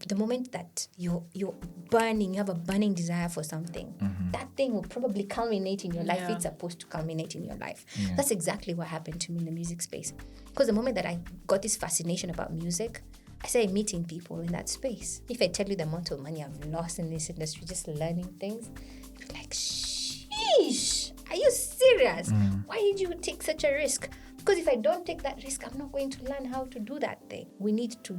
the moment that you're burning, you have a burning desire for something, that thing will probably culminate in your life. It's supposed to culminate in your life. That's exactly what happened to me in the music space. Because the moment that I got this fascination about music, I started meeting people in that space. If I tell you the amount of money I've lost in this industry just learning things, you'd be like, sheesh, are you serious? Why did you take such a risk? Because if I don't take that risk, I'm not going to learn how to do that thing. We need to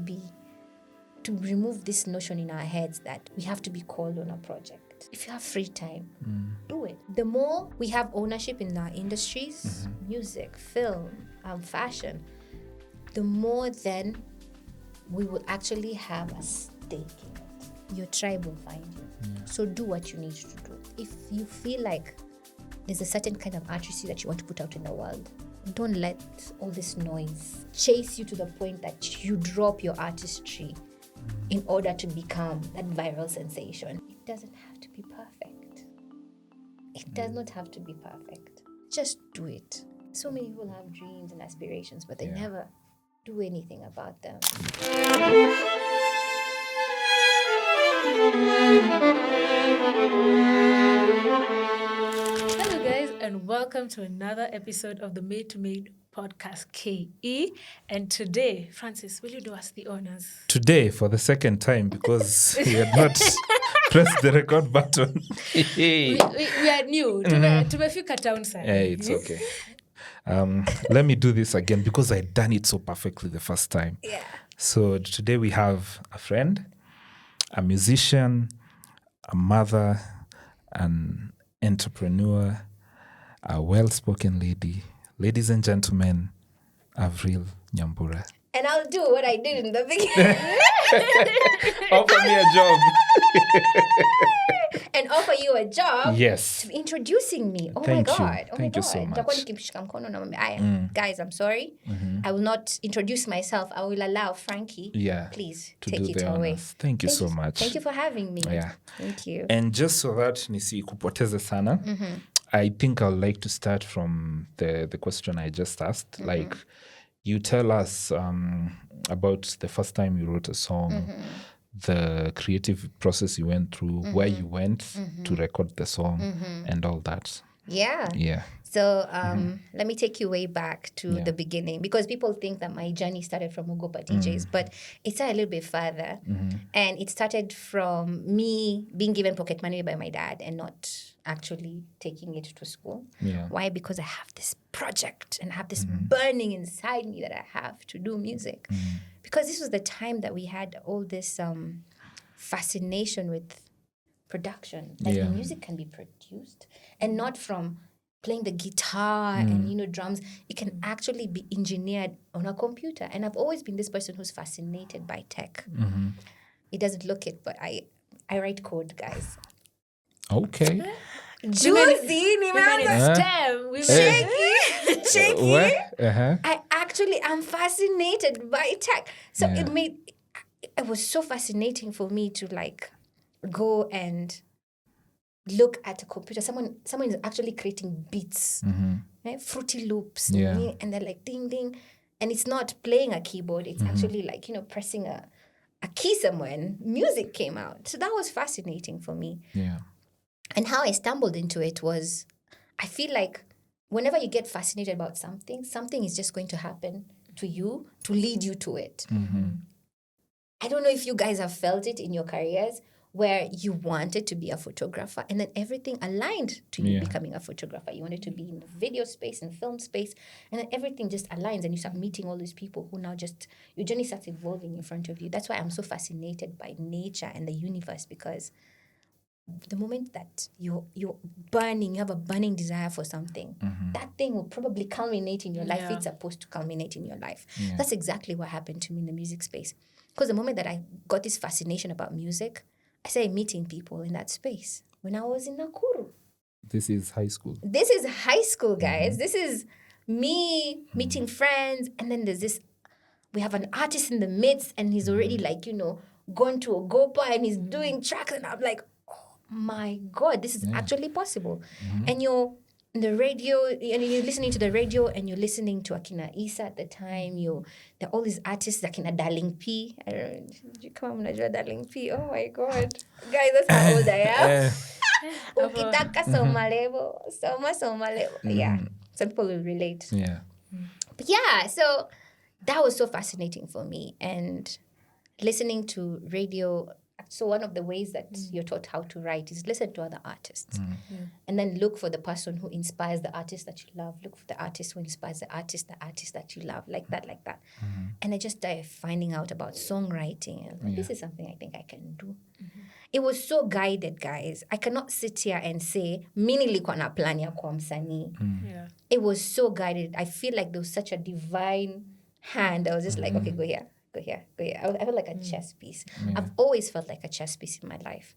remove this notion in our heads that we have to be called on a project. If you have free time, do it. The more we have ownership in our industries, music, film, fashion, the more then we will actually have a stake in it. Your tribe will find you. So do what you need to do. If you feel like there's a certain kind of artistry that you want to put out in the world, don't let all this noise chase you to the point that you drop your artistry in order to become that viral sensation. It doesn't have to be perfect. It does not have to be perfect. Just do it. So many people have dreams and aspirations, but they never do anything about them. Hello guys, and welcome to another episode of the Made to Made podcast KE. And today, Francis, will you do us the honors? Today, for the second time, because we had not pressed the record button. We are new. Tumefika town sana. Hey, it's okay. Let me do this again because I'd done it so perfectly the first time. Yeah. So today we have a friend, a musician, a mother, an entrepreneur, a well-spoken lady. Ladies and gentlemen, Avril Nyambura. And I'll do what I did in the beginning. Offer me a job. And offer you a job. Yes. To introducing me. Oh Thank my you. God. Thank you so much. Nitakuwa nikimshika mkono na mwambia, guys, I'm sorry. I will not introduce myself. I will allow Frankie. Please to take do it the away. honors. Thank you so much. Thank you for having me. Yeah. Thank you. And just so that nisikupoteze sana, I think I'd like to start from the question I just asked. Like, you tell us about the first time you wrote a song, the creative process you went through, where you went to record the song, and all that. Yeah. So let me take you way back to the beginning, because people think that my journey started from Ugopa DJs, but it started a little bit further. And it started from me being given pocket money by my dad and not actually taking it to school. Why? Because I have this project and I have this burning inside me that I have to do music. Because this was the time that we had all this fascination with production. Like music can be produced, and not from playing the guitar and drums. It can actually be engineered on a computer. And I've always been this person who's fascinated by tech. It doesn't look it, but I write code, guys. Okay. Juicy, shaky. I actually am fascinated by tech. So it was so fascinating for me to like go and look at a computer. Someone is actually creating beats, right? Fruity loops, and they're like ding ding, and it's not playing a keyboard. It's actually like pressing a key somewhere, and music came out. So that was fascinating for me. And how I stumbled into it was, I feel like whenever you get fascinated about something is just going to happen to you to lead you to it. I don't know if you guys have felt it in your careers, where you wanted to be a photographer and then everything aligned to you becoming a photographer. You wanted to be in the video space and film space, and then everything just aligns and you start meeting all these people who now your journey starts evolving in front of you. That's why I'm so fascinated by nature and the universe, because the moment that you're burning, you have a burning desire for something, that thing will probably culminate in your life. It's supposed to culminate in your life. That's exactly what happened to me in the music space. Because the moment that I got this fascination about music, I started meeting people in that space when I was in Nakuru. This is high school. This is high school, guys. This is me meeting friends. And then there's this, we have an artist in the midst, and he's already gone to Ogopa and he's doing tracks. And I'm like, oh my God, this is actually possible. And you're the radio, and you're listening to the radio and you're listening to Akina Isa at the time. There are all these artists Akina Darling P. I don't know, did you come on Darling P? Oh my God. Guys, that's how old I am. Ukitaka soma level. Yeah. Some people will relate. Yeah. But yeah, so that was so fascinating for me. And listening to radio, so one of the ways that you're taught how to write is listen to other artists. And then look for the person who inspires the artist that you love. Look for the artist who inspires the artist that you love. Like that. And I just started finding out about songwriting. And this is something I think I can do. It was so guided, guys. I cannot sit here and say, mimi nilikuwa na plan ya kuwa msanii. It was so guided. I feel like there was such a divine hand. I was just like, okay, go here. I felt like a chess piece. I've always felt like a chess piece in my life.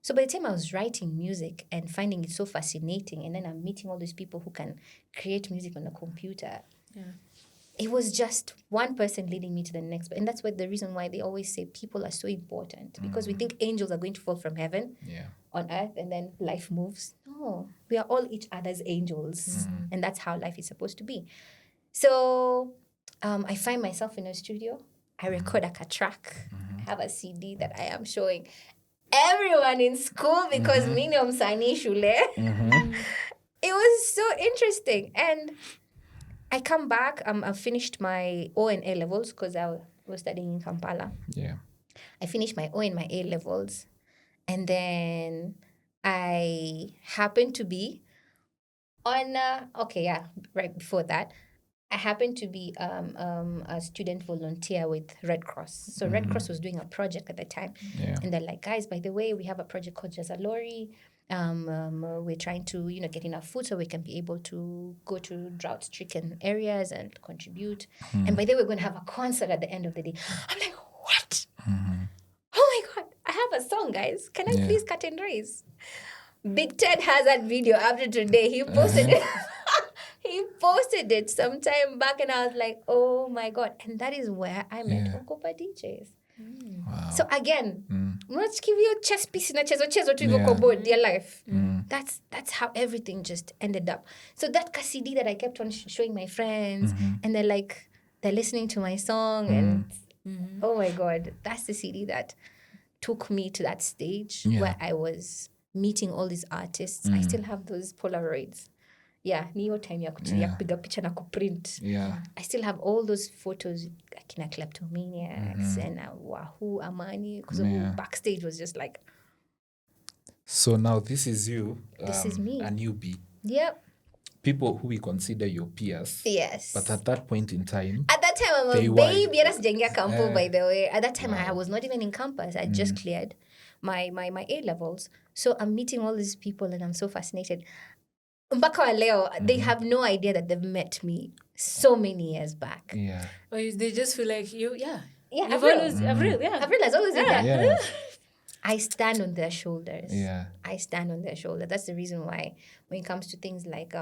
So by the time I was writing music and finding it so fascinating, and then I'm meeting all these people who can create music on a computer, it was just one person leading me to the next. And that's the reason why they always say people are so important, because we think angels are going to fall from heaven on earth and then life moves. No, we are all each other's angels. And that's how life is supposed to be. So I find myself in a studio. I record a track. I have a CD that I am showing everyone in school because mimi msanii shule. It was so interesting. And I come back. I finished my O and A levels because I was studying in Kampala. Yeah. I finished my O and my A levels. And then I happened to be on, right before that, I happened to be a student volunteer with Red Cross. So Red Cross was doing a project at the time. And they're like, guys, by the way, we have a project called Jazalori. We're trying to, get enough food so we can be able to go to drought-stricken areas and contribute. And by the way, we're going to have a concert at the end of the day. I'm like, what? Oh my God, I have a song, guys. Can I please cut and raise? Big Ted has that video after today. He posted it. He posted it some time back, and I was like, oh my God. And that is where I met Ogopa DJs. Wow. So again, not give you a chess piece in a chezo to go board their life. That's how everything just ended up. So that CD that I kept on showing my friends, and they're listening to my song, and oh my God, that's the CD that took me to that stage where I was meeting all these artists. I still have those Polaroids. Yeah, niyo time ya kupiga picha na kuprint. I still have all those photos, akina Kleptomaniacs and Wahoo, Amani, because backstage was just like. So now this is you. This is me. A newbie. Yep. People who we consider your peers. Yes. But at that point in time. At that time, I'm a baby. By the way. At that time, I was not even in campus. I just cleared my A levels. So I'm meeting all these people, and I'm so fascinated. Mpaka wa leo, they have no idea that they've met me so many years back. Yeah. Or they just feel like you, Yeah, Avril. Avril has always been there. Yeah. I stand on their shoulders. Yeah. I stand on their shoulders. That's the reason why when it comes to things like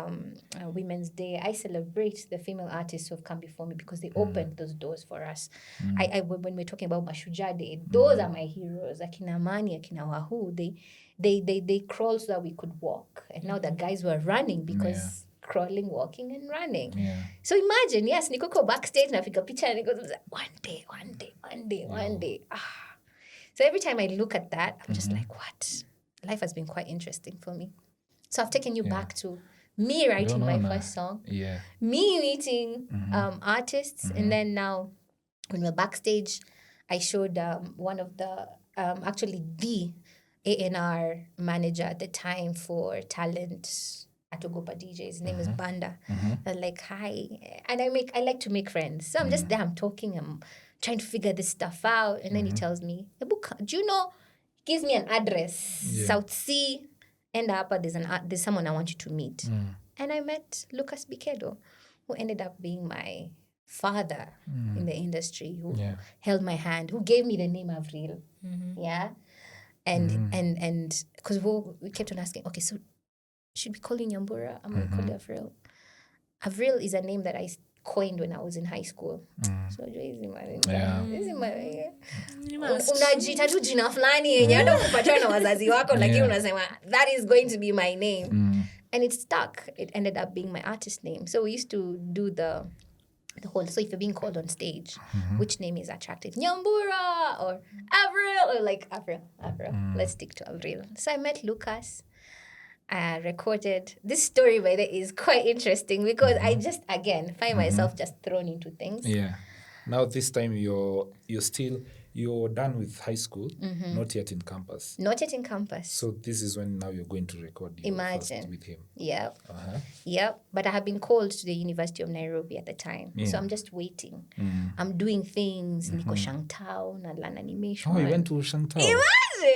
Women's Day, I celebrate the female artists who have come before me because they opened those doors for us. When we're talking about Mashujaa Day, those are my heroes. Akina Mani, Akina Wahoo, they crawled so that we could walk. And now the guys were running because crawling, walking, and running. Yeah. So imagine, yes, nikoko backstage, nafika picha, and it goes, one day. So every time I look at that, I'm just like, what? Life has been quite interesting for me. So I've taken you back to me writing my first song, me meeting artists, and then now when we're backstage, I showed one of the, actually the A&R manager at the time for talent at Ogopa DJs. His name is Banda. They're like, hi. And I like to make friends. So I'm just there, I'm talking, I'm trying to figure this stuff out. And then he tells me, do you know, he gives me an address, South Sea, and there's someone I want you to meet. And I met Lucas Bikedo, who ended up being my father in the industry, who held my hand, who gave me the name Avril. Yeah. And because we kept on asking, okay, so should we call you Nyambura? I'm going to call you Avril. Avril is a name that I coined when I was in high school. So unajita tu jina fulani yenye hata kupatiwa na wazazi wako lakini unasema that is going to be my name. And it stuck. It ended up being my artist name. So we used to do the whole, so if you're being called on stage, which name is attractive? Nyambura or Avril, or like Avril. Let's stick to Avril. So I met Lucas. I recorded this story, by the way, is quite interesting because I just again find myself just thrown into things. Yeah. Now this time you're done with high school, not yet in campus. Not yet in campus. So this is when now you're going to record your first with him. Yep. Yep. But I have been called to the University of Nairobi at the time. Yeah. So I'm just waiting. I'm doing things. Niko Shangtao, na learn animation. Oh, you went to Shangtao. Imagine!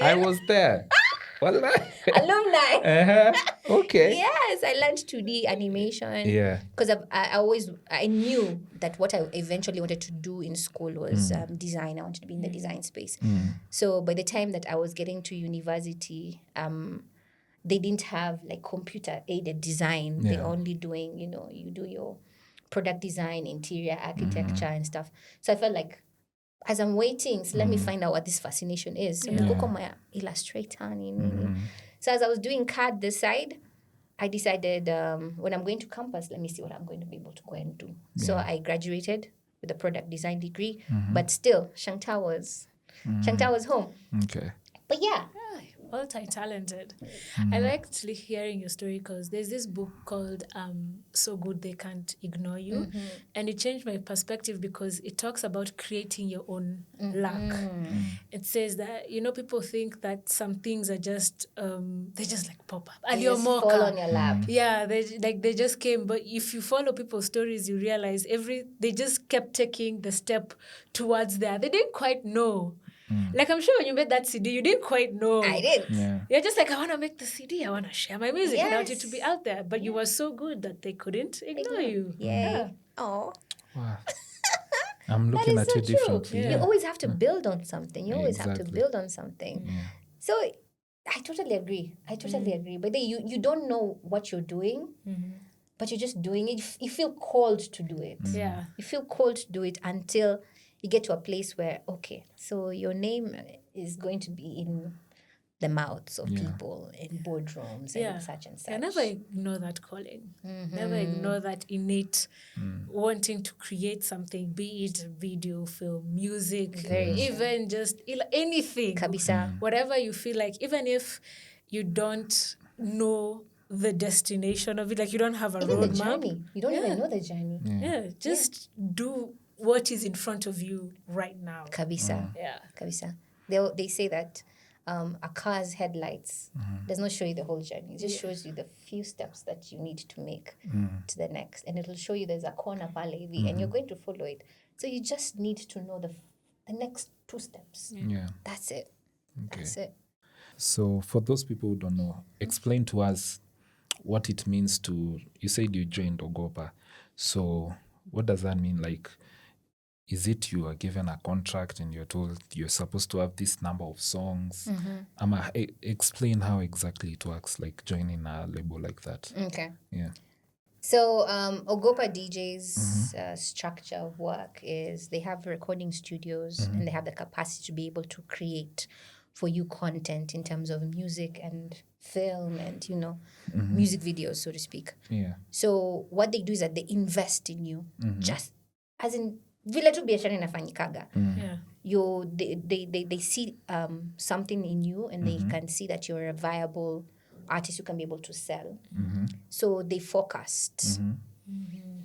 I was there. Alumni. Okay. Yes, I learned 2D animation. Yeah. Because I knew that what I eventually wanted to do in school was design. I wanted to be in the design space. So by the time that I was getting to university, they didn't have like computer aided design. Yeah. They're only doing, you do your product design, interior architecture and stuff. So I felt like, as I'm waiting, so let me find out what this fascination is. So niko kama illustrator nini. So as I was doing CAD this side, I decided when I'm going to campus, let me see what I'm going to be able to go and do. So I graduated with a product design degree, but still Shangtao was home. Okay. But yeah. Multi-talented. I like actually hearing your story because there's this book called So Good They Can't Ignore You. And it changed my perspective because it talks about creating your own luck. It says that, people think that some things are just, they just like pop up. They just fall on your lap. Yeah, they just came. But if you follow people's stories, you realize they just kept taking the step towards there. They didn't quite know. Like, I'm sure when you made that CD, you didn't quite know. I did. Yeah. You're just like, I want to make the CD. I want to share my music. I want it to Yes. be out there. But you were so good that they couldn't ignore you. Yeah. Oh. Wow. I'm looking That is at so you true. differently. You always have to build on something. You always have to Exactly. build on something. So I totally agree. But then you don't know what you're doing, but you're just doing it. You feel called to do it. Yeah. You feel called to do it until you get to a place where, okay, so your name is going to be in the mouths of people in boardrooms and such and such. I never ignore that calling. Never ignore that innate wanting to create something, be it video, film, music, even just anything. Kabisa. Whatever you feel like, even if you don't know the destination of it, like you don't have a Even the roadmap. journey. You don't even know the journey. Yeah, just do what is in front of you right now. Kabisa. Yeah. Kabisa. They say that a car's headlights does not show you the whole journey. It just shows you the few steps that you need to make to the next. And it'll show you there's a corner pale hivi and you're going to follow it. So you just need to know the next 2 steps. Yeah. That's it. Okay. That's it. So for those people who don't know, explain to us what it means to, you said you joined Ogopa. So what does that mean? Like, is it you are given a contract and you're told you're supposed to have this number of songs? Explain how exactly it works, like joining a label like that. Okay. Yeah. So Ogopa DJ's structure of work is they have recording studios and they have the capacity to be able to create for you content in terms of music and film and, music videos, so to speak. Yeah. So what they do is that they invest in you, just as in vile tu biashara inafanyikaga. Yeah. They see something in you and they can see that you're a viable artist who can be able to sell. So they forecast.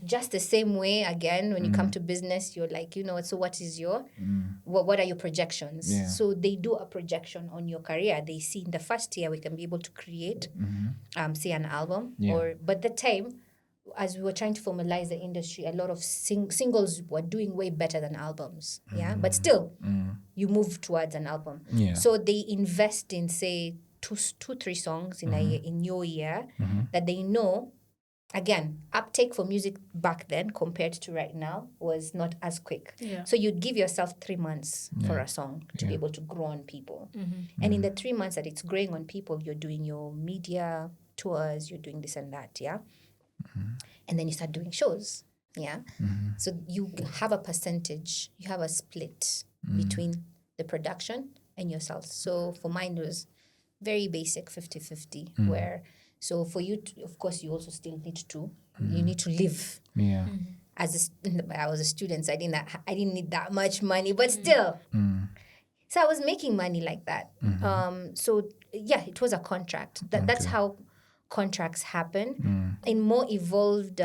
Just the same way, again, when you come to business, you're like, so what is your, what are your projections? Yeah. So they do a projection on your career. They see in the first year, we can be able to create, say, an album. Yeah. But the time, as we were trying to formalize the industry, a lot of singles were doing way better than albums. Yeah. But still, you move towards an album. Yeah. So they invest in, say, 2-3 songs in your year that they know. Again, uptake for music back then compared to right now was not as quick. Yeah. So you'd give yourself 3 months for a song to be able to grow on people. And in the 3 months that it's growing on people, you're doing your media tours, you're doing this and that, yeah? And then you start doing shows, yeah? So you have a percentage, you have a split between the production and yourself. So for mine, it was very basic 50-50, where So for you, of course, you also still need to you need to live. Yeah. I was a student, so I didn't need that much money, but still. So I was making money like that. So yeah, it was a contract. That's how contracts happen in more evolved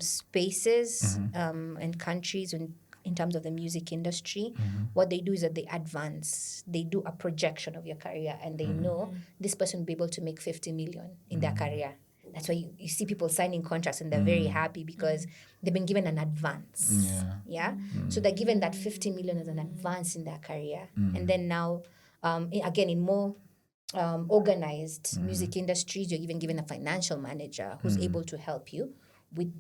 spaces and countries. In terms of the music industry, what they do is that they advance. They do a projection of your career, and they know this person will be able to make 50 million in their career. That's why you see people signing contracts and they're very happy because they've been given an advance. Yeah. So they're given that 50 million as an advance in their career. And then now, again, in more organized music industries, you're even given a financial manager who's able to help you with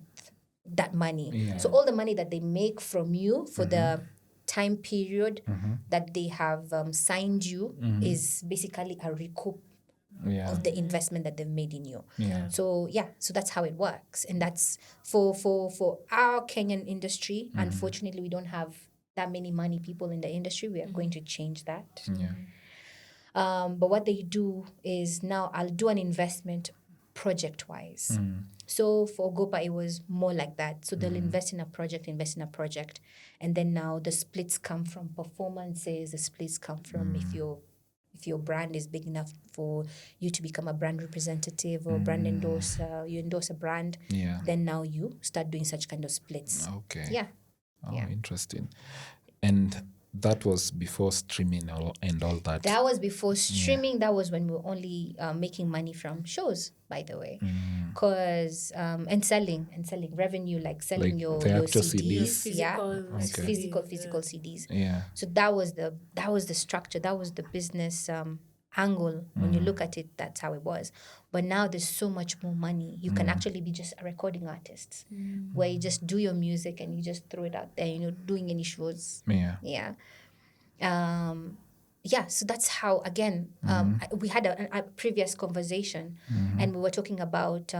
that money. So all the money that they make from you for the time period that they have signed you is basically a recoup of the investment that they've made in you. So so that's how it works. And that's for our Kenyan industry. Unfortunately, we don't have that many money people in the industry. We are going to change that. But what they do is now I'll do an investment project-wise. So for Gopa, it was more like that. So they'll invest in a project, and then now the splits come from performances. The splits come from if your brand is big enough for you to become a brand representative or brand endorser, you endorse a brand, then now you start doing such kind of splits. Okay. Yeah. Interesting. And that was before streaming and all that. That was before streaming. That was when we were only making money from shows, by the way, because and selling revenue, like selling Like your the actual CDs, Physical physical CDs. Yeah. So that was the structure. That was the business angle. When you look at it, that's how it was. But now there's so much more money. You can actually be just a recording artist, where you just do your music and you just throw it out there. You're not doing any shows. Yeah. So that's how, again, we had a previous conversation and we were talking about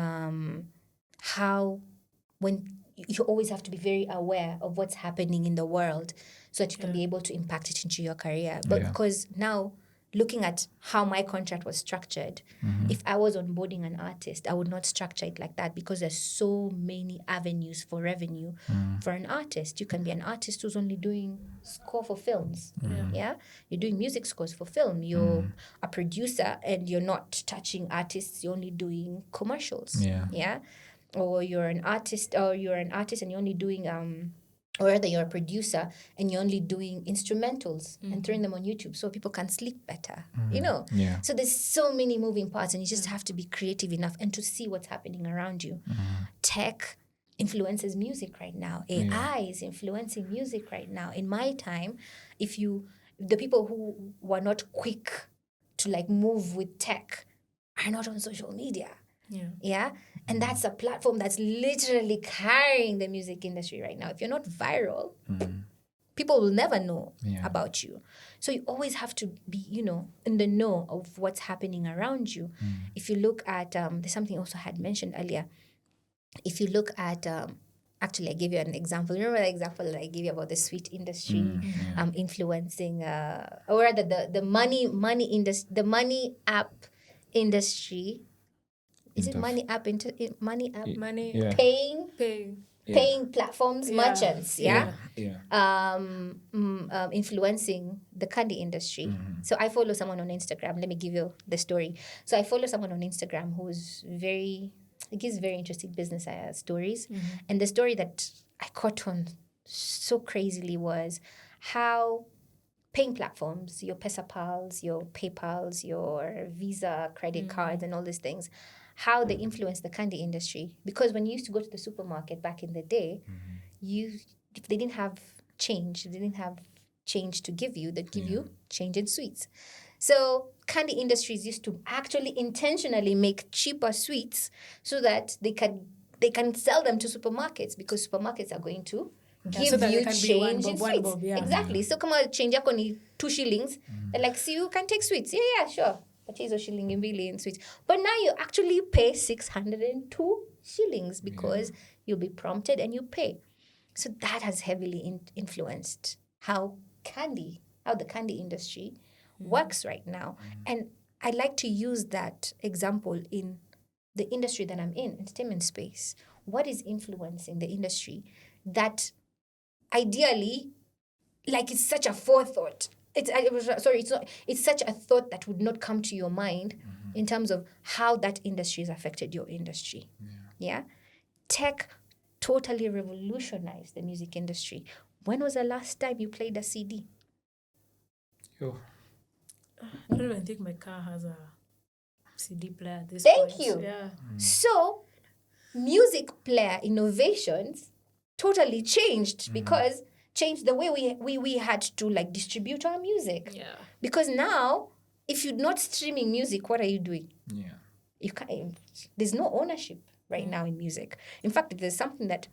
how when you always have to be very aware of what's happening in the world so that you can be able to impact it into your career. But because now, looking at how my contract was structured, if I was onboarding an artist, I would not structure it like that because there's so many avenues for revenue for an artist. You can be an artist who's only doing score for films. You're doing music scores for film. You're a producer and you're not touching artists. You're only doing commercials. Or you're an artist and you're only doing or rather you're a producer and you're only doing instrumentals and throwing them on YouTube so people can sleep better, So there's so many moving parts and you just have to be creative enough and to see what's happening around you. Tech influences music right now. AI is influencing music right now. In my time, the people who were not quick to like move with tech are not on social media. And that's a platform that's literally carrying the music industry right now. If you're not viral, people will never know about you. So you always have to be, in the know of what's happening around you. If you look at, there's something also I had mentioned earlier. If you look at, actually I gave you an example. Remember the example that I gave you about the sweet industry influencing, or rather the money industry, the money app industry. Is it money app? Paying platforms, merchants, influencing the candy industry. So I follow someone on Instagram. Let me give you the story. So I follow someone on Instagram who's gives very interesting business stories. And the story that I caught on so crazily was how paying platforms, your PesaPals, your PayPals, your Visa credit cards, and all these things, how they influence the candy industry. Because when you used to go to the supermarket back in the day, if they didn't have change, to give you, they'd give you change in sweets. So candy industries used to actually intentionally make cheaper sweets so that they can sell them to supermarkets, because supermarkets are going to give you change in sweets. Exactly. So come on, change yako ni 2 shillings. They're like, so you can take sweets. Yeah, sure. Purchase a shilling in sweets. But now you actually pay 602 shillings because you'll be prompted and you pay. So that has heavily influenced how the candy industry works right now. And I like to use that example in the industry that I'm in, entertainment space, what is influencing the industry that ideally, like, it's such a forethought. It's such a thought that would not come to your mind in terms of how that industry has affected your industry. Yeah. Tech totally revolutionized the music industry. When was the last time you played a CD? Yo. I don't even think my car has a CD player at this Thank point. you. Yeah. So, music player innovations totally changed because changed the way we had to like distribute our music. Yeah. Because now, if you're not streaming music, what are you doing? Yeah. You can't. There's no ownership right now in music. In fact, there's something that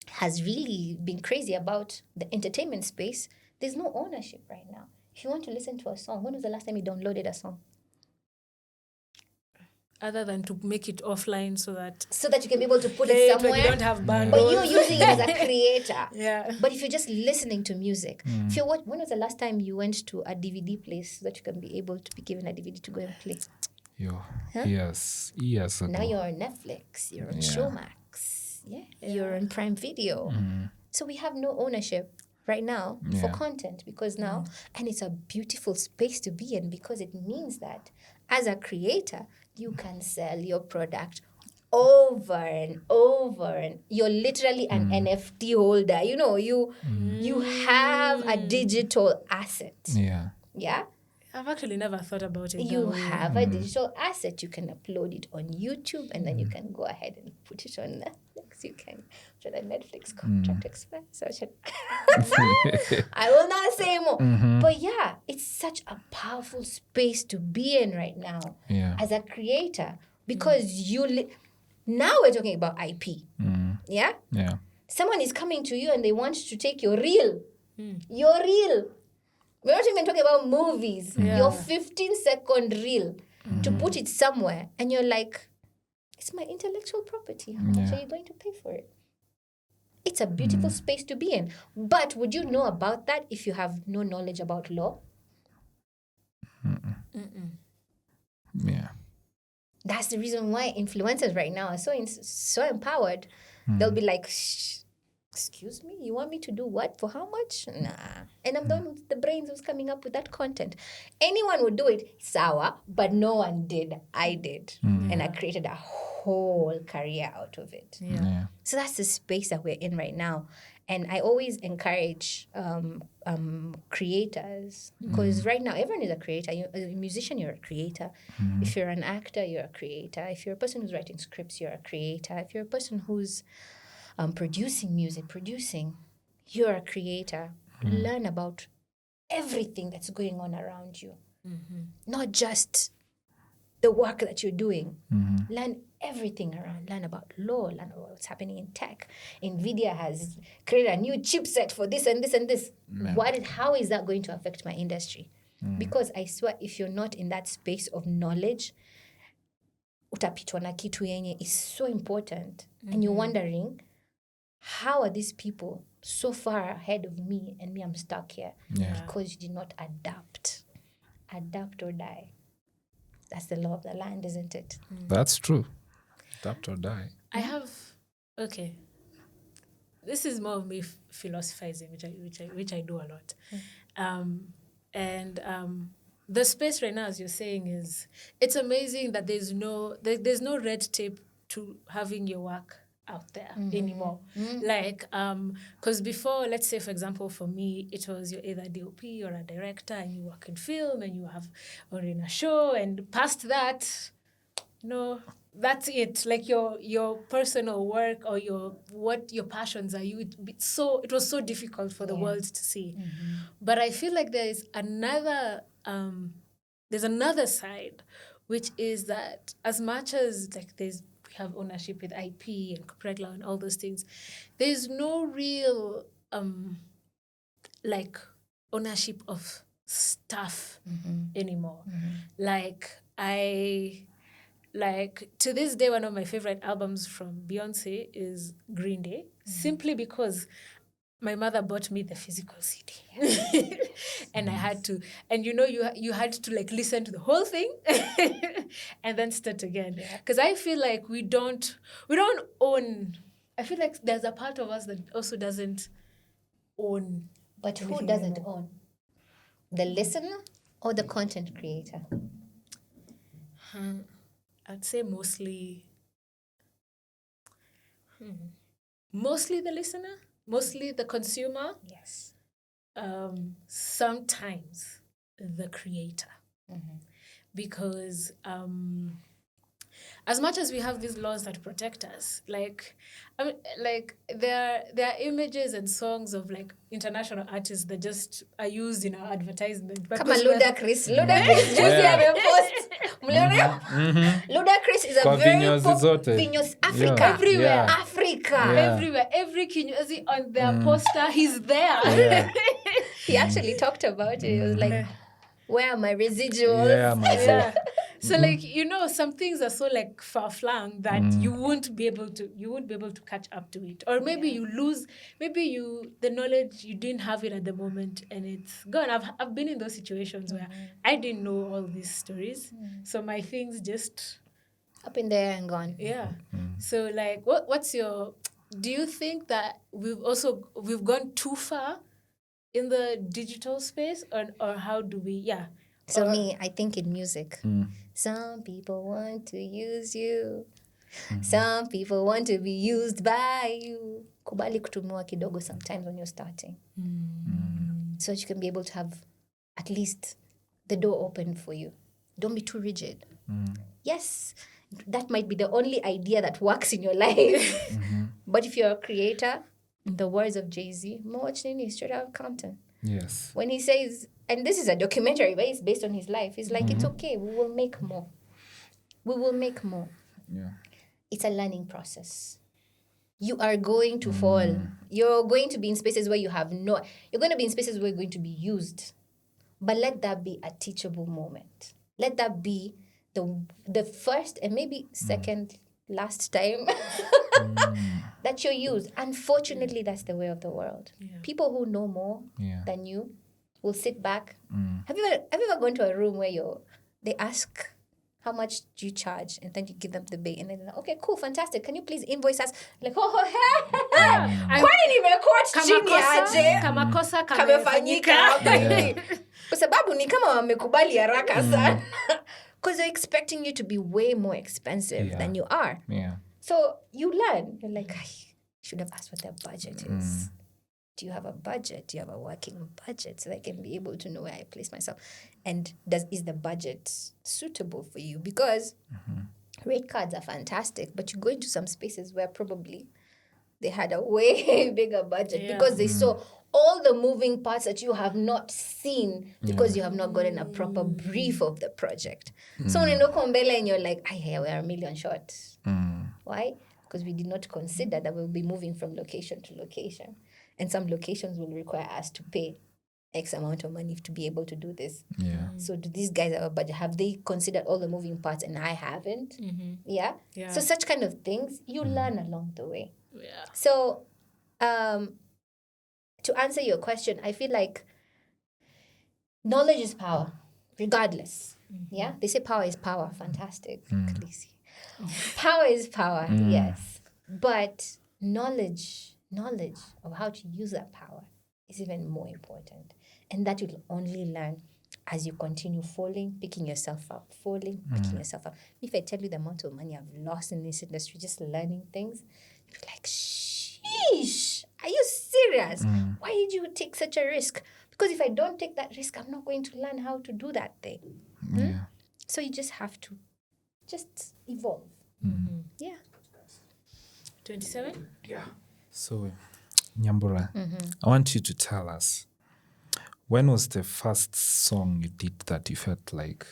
has really been crazy about the entertainment space. There's no ownership right now. If you want to listen to a song, when was the last time you downloaded a song? Other than to make it offline so that You can be able to put play it it when somewhere. you don't have Or bundles. you're using it as a creator. Yeah. But if you're just listening to music, when was the last time you went to a DVD place so that you can be able to be given a DVD to go and play? Yo. Yes. Years ago. Now you're on Netflix, you're on Showmax, you're on Prime Video. So we have no ownership right now for content because now, and it's a beautiful space to be in because it means that as a creator, you can sell your product over and over, and you're literally an NFT holder. You know, you have a digital asset. Yeah. Yeah. I've actually never thought about it. You that way. have a digital asset. You can upload it on YouTube and then you can go ahead and put it on Netflix. You can should a Netflix contract expire. So I will not say more. But yeah, it's such a powerful space to be in right now as a creator because now we're talking about IP. Yeah? Yeah. Someone is coming to you and they want to take your reel. Your reel. We're not even talking about movies. Your 15-second reel to put it somewhere. And you're like, it's my intellectual property. How much are you going to pay for it? It's a beautiful space to be in. But would you know about that if you have no knowledge about law? Yeah. That's the reason why influencers right now are so empowered. They'll be like, excuse me, you want me to do what? For how much? Nah. And I'm done with the brains who's coming up with that content. Anyone would do it, sour, but no one did. I did. And I created a whole career out of it. Yeah. So that's the space that we're in right now. And I always encourage creators because right now everyone is a creator. As a musician, you're a creator. If you're an actor, you're a creator. If you're a person who's writing scripts, you're a creator. If you're a person who's producing music, you're a creator. Learn about everything that's going on around you. Not just the work that you're doing. Learn everything around. Learn about law. Learn about what's happening in tech. NVIDIA has created a new chipset for this and this and this. How is that going to affect my industry? Because I swear, if you're not in that space of knowledge, utapitwa na kitu yenye is so important. And you're wondering, how are these people so far ahead of me and me, I'm stuck here? Because you did not adapt. Adapt or die. That's the law of the land, isn't it? That's true. Adapt or die. I have, okay. This is more of me philosophizing, which I do a lot. The space right now, as you're saying, it's amazing that there's no red tape to having your work out there anymore. Like, because before, let's say, for example, for me, it was you're either a DOP or a director and you work in film and you have, or in a show, and past that, no, that's it. Like your personal work or what your passions are, it was so difficult for the world to see. But I feel like there's another side, which is that as much as like we have ownership with IP and copyright law and all those things, there's no real like ownership of stuff anymore. Like to this day, one of my favorite albums from Beyonce is Green Day, simply because my mother bought me the physical CD. And I had to, and you had to like listen to the whole thing and then start again. Because I feel like we don't own, I feel like there's a part of us that also doesn't own. But who doesn't own? The listener or the content creator? I'd say mostly the listener, mostly the consumer. Yes. Sometimes the creator. Because as much as we have these laws that protect us, like there are images and songs of like international artists that just are used in our advertisement. Kama Ludacris. Ludacris juzi amepost. Mliona? Ludacris is a very vinyos Africa. Everywhere. Africa. Everywhere. Every kinyozi on their poster, he's there. He actually talked about it. He was like, where are my residuals? Yeah. So like, some things are so like far-flung that you won't be able to catch up to it. Or maybe you lose, the knowledge, you didn't have it at the moment and it's gone. I've been in those situations where I didn't know all these stories. So my things just up in there and gone. Yeah. So like do you think that we've gone too far in the digital space or how do we So I think in music, some people want to use you. Some people want to be used by you. Kubali kutumiwa kidogo sometimes when you're starting. So that you can be able to have at least the door open for you. Don't be too rigid. Yes, that might be the only idea that works in your life. But if you're a creator, in the words of Jay-Z, watch Nini straight out of Compton. Yes. When he says, and this is a documentary, but it's based on his life, he's like, it's okay, we will make more. We will make more. Yeah. It's a learning process. You are going to fall. You're going to be in spaces where you're going to be in spaces where you're going to be used. But let that be a teachable moment. Let that be the first and maybe second last time that you're used. Unfortunately, that's the way of the world. Yeah. People who know more than you will sit back. Have you ever gone to a room where they ask, how much do you charge? And then you give them the bill. And then they're like, okay, cool, fantastic. Can you please invoice us? Like, kwani nimekuwa chini aje? Kama kosa kamefanyika. Kwa sababu ni kama wamekubali haraka sana. Because they're expecting you to be way more expensive than you are. Yeah. So you learn. You're like, I should have asked what their budget is. Do you have a budget? Do you have a working budget so that I can be able to know where I place myself? And is the budget suitable for you? Because rate cards are fantastic, but you go into some spaces where probably they had a way bigger budget because they saw all the moving parts that you have not seen because you have not gotten a proper brief of the project. So when you look on Bella and you're like, we're $1 million short. Why? Because we did not consider that we'll be moving from location to location. And some locations will require us to pay X amount of money to be able to do this. Yeah. So do these guys have a budget? Have they considered all the moving parts and I haven't? Yeah? So such kind of things, you learn along the way. Yeah. So to answer your question, I feel like knowledge is power, regardless. Yeah? They say power is power. Fantastic. Power is power, yes. But knowledge of how to use that power is even more important. And that you'll only learn as you continue falling, picking yourself up, falling, picking yourself up. If I tell you the amount of money I've lost in this industry just learning things, you'll be like, sheesh, are you serious? Why did you take such a risk? Because if I don't take that risk, I'm not going to learn how to do that thing. So you just have to just evolve. Yeah. 27? Yeah. So, Nyambura, I want you to tell us, when was the first song you did that you felt like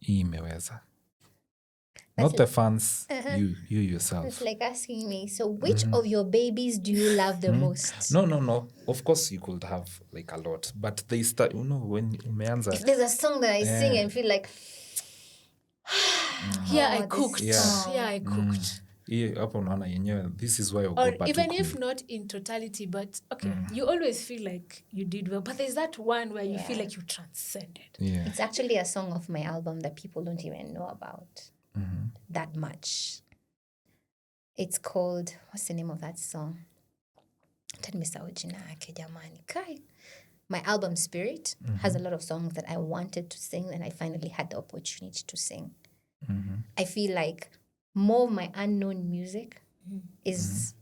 imeweza? Not the fans, you yourself. It's like asking me, so which of your babies do you love the most? No. Of course you could have like a lot, but they start, when umeanza. If there's a song that I sing and feel like, I cooked. Yeah, I cooked. hapo unaona yenyewe, this is why Or ogopa even took if me. not in totality, but okay, you always feel like you did well, but there's that one where you feel like you transcended. Yeah. It's actually a song of my album that people don't even know about that much. It's called, what's the name of that song? Nimesahau jina yake jamani. Kai. My album Spirit has a lot of songs that I wanted to sing and I finally had the opportunity to sing. I feel like more of my unknown music is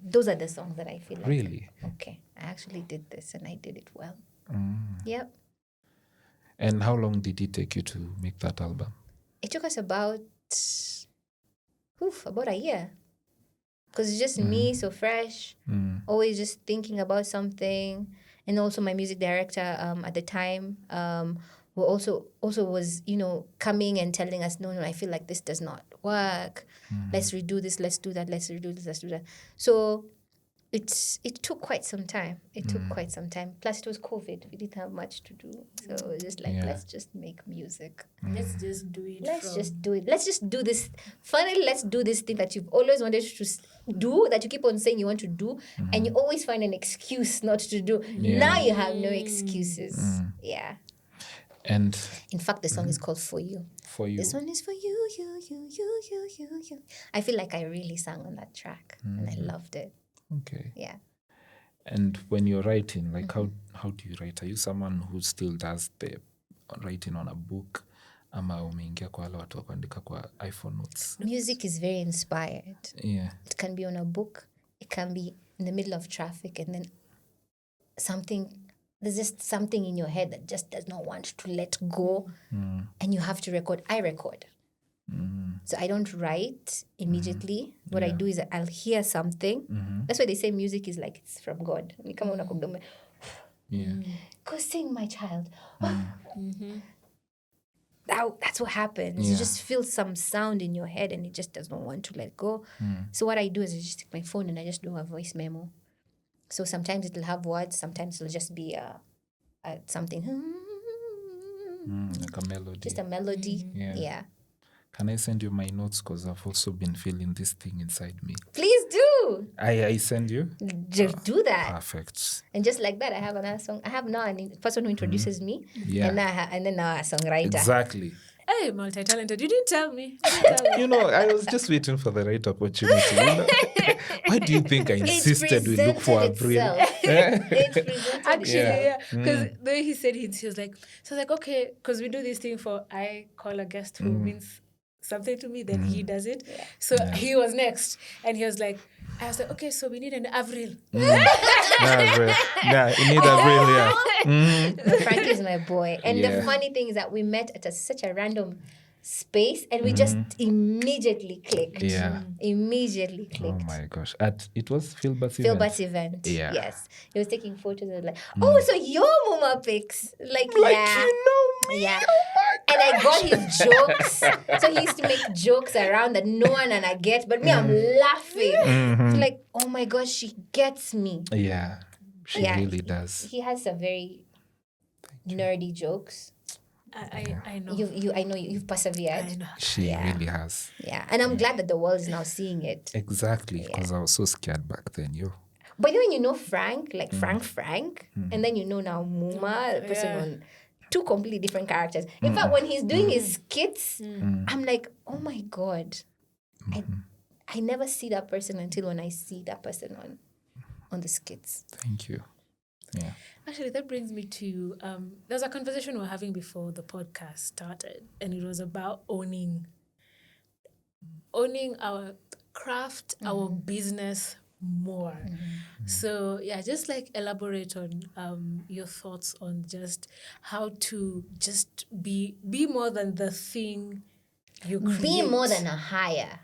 those are the songs that I feel like, Really? okay, I actually did this and I did it well. Yep. And how long did it take you to make that album? It took us about a year. Because it's just me, so fresh, always just thinking about something. And also my music director at the time who also was, coming and telling us, no, I feel like this does not work. Let's redo this, let's do that, let's redo this, let's do that. So it took quite some time. Plus it was COVID. We didn't have much to do. So it was just like, let's just make music. Let's just do it. Let's just do it. Let's just do this. Finally, let's do this thing that you've always wanted to do, that you keep on saying you want to do, and you always find an excuse not to do. Now you have no excuses. Yeah. And in fact, the song is called For You. For You. This one is for you, you. I feel like I really sang on that track, and I loved it. Okay. Yeah. And when you're writing, like how do you write? Are you someone who still does the writing on a book? Ama umeingia kwa wale watu wa kuandika kwa iPhone notes? Music is very inspired. Yeah. It can be on a book. It can be in the middle of traffic, and then there's just something in your head that just does not want to let go, and you have to record. I record. So I don't write immediately. What I do is I'll hear something. That's why they say music is like it's from God. Go sing, my child. That's what happens. Yeah. You just feel some sound in your head and it just does not want to let go. So what I do is I just take my phone and I just do a voice memo. So sometimes it'll have words. Sometimes it'll just be something. Like a melody. Just a melody. Yeah. Can I send you my notes? Because I've also been feeling this thing inside me. Please do. I send you? Just do that. Perfect. And just like that, I have another song. I have now a person who introduces me. Yeah. And then now a songwriter. Exactly. Hey, multi-talented. You didn't tell me. I was just waiting for the right opportunity. Why do you think I insisted we look for Avril? Actually, because the way he said it, he was like, okay, because we do this thing for I call a guest who means something to me, then he does it. So he was next, and he was like, I was like, okay, so we need an Avril. Avril. Yeah, you need Avril, yeah. Frank is my boy. And the funny thing is that we met at such a random space and we just immediately clicked. Yeah. Immediately clicked. Oh my gosh. It was Philbert's event. Yeah. Yes. He was taking photos and like, oh, so your mama pics. Like you know me. Yeah. Oh my and I got his jokes. So he used to make jokes around that no one and I get, but me, I'm laughing. Like, oh my gosh, she gets me. Yeah. She really does. He has some very nerdy jokes. I know. I know you've persevered. I know. She really has. Yeah. And I'm glad that the world is now seeing it. Exactly. Because I was so scared back then, But then when you know Frank, like Frank, and then you know now Muma, the person on two completely different characters. In fact, when he's doing his skits, I'm like, oh my God. I never see that person until when I see that person on the skits. Thank you. Yeah. Actually, that brings me to there's a conversation we were having before the podcast started, and it was about owning our craft, our business more. So just like elaborate on your thoughts on just how to just be more than the thing you create. Be more than a hire.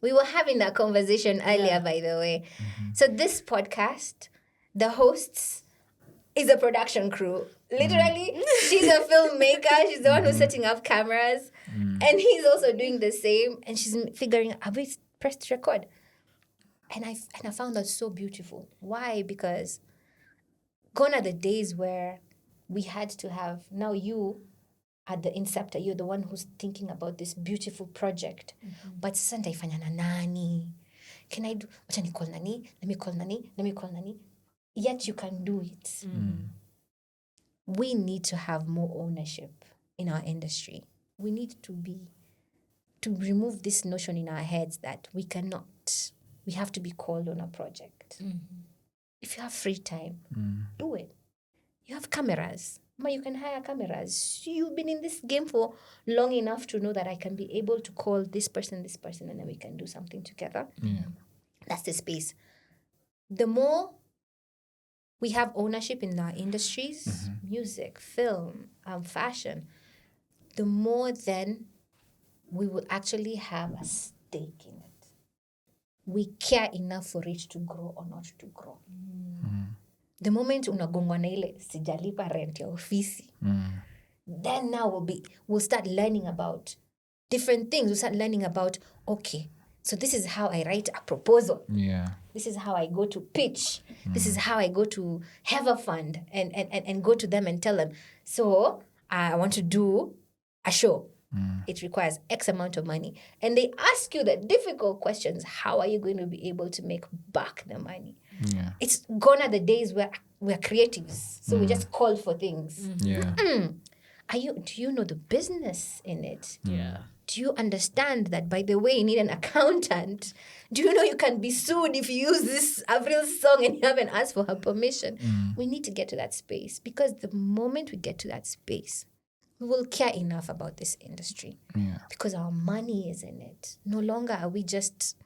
We were having that conversation earlier, by the way. So this podcast, the hosts is a production crew. Literally, she's a filmmaker. She's the one who's setting up cameras. And he's also doing the same. And she's figuring out, have we pressed record? And I found that so beautiful. Why? Because gone are the days where we had to have, now you at the inceptor. You're the one who's thinking about this beautiful project. But sasa nitaifanya na nani? Can I do? Wacha ni call nani? Let me call nani? Yet you can do it. We need to have more ownership in our industry. We need to remove this notion in our heads that we have to be called on a project. If you have free time, do it. You have cameras. You can hire cameras. You've been in this game for long enough to know that I can be able to call this person, and then we can do something together. That's the space. The more we have ownership in our industries, music, film, fashion, the more then we will actually have a stake in it. We care enough for it to grow or not to grow. The moment unagongwa na ile sijalipa rent ya ofisi, then now we'll start learning about different things. We'll start learning about, okay, so this is how I write a proposal. This is how I go to pitch. This is how I go to have a fund and go to them and tell them, so I want to do a show. It requires X amount of money. And they ask you the difficult questions. How are you going to be able to make back the money? It's gone are the days where we're creatives. So we just call for things. Do you know the business in it? Do you understand that, by the way, you need an accountant? Do you know you can be sued if you use this Avril song and you haven't asked for her permission? We need to get to that space, because the moment we get to that space, we will care enough about this industry because our money is in it. No longer are we just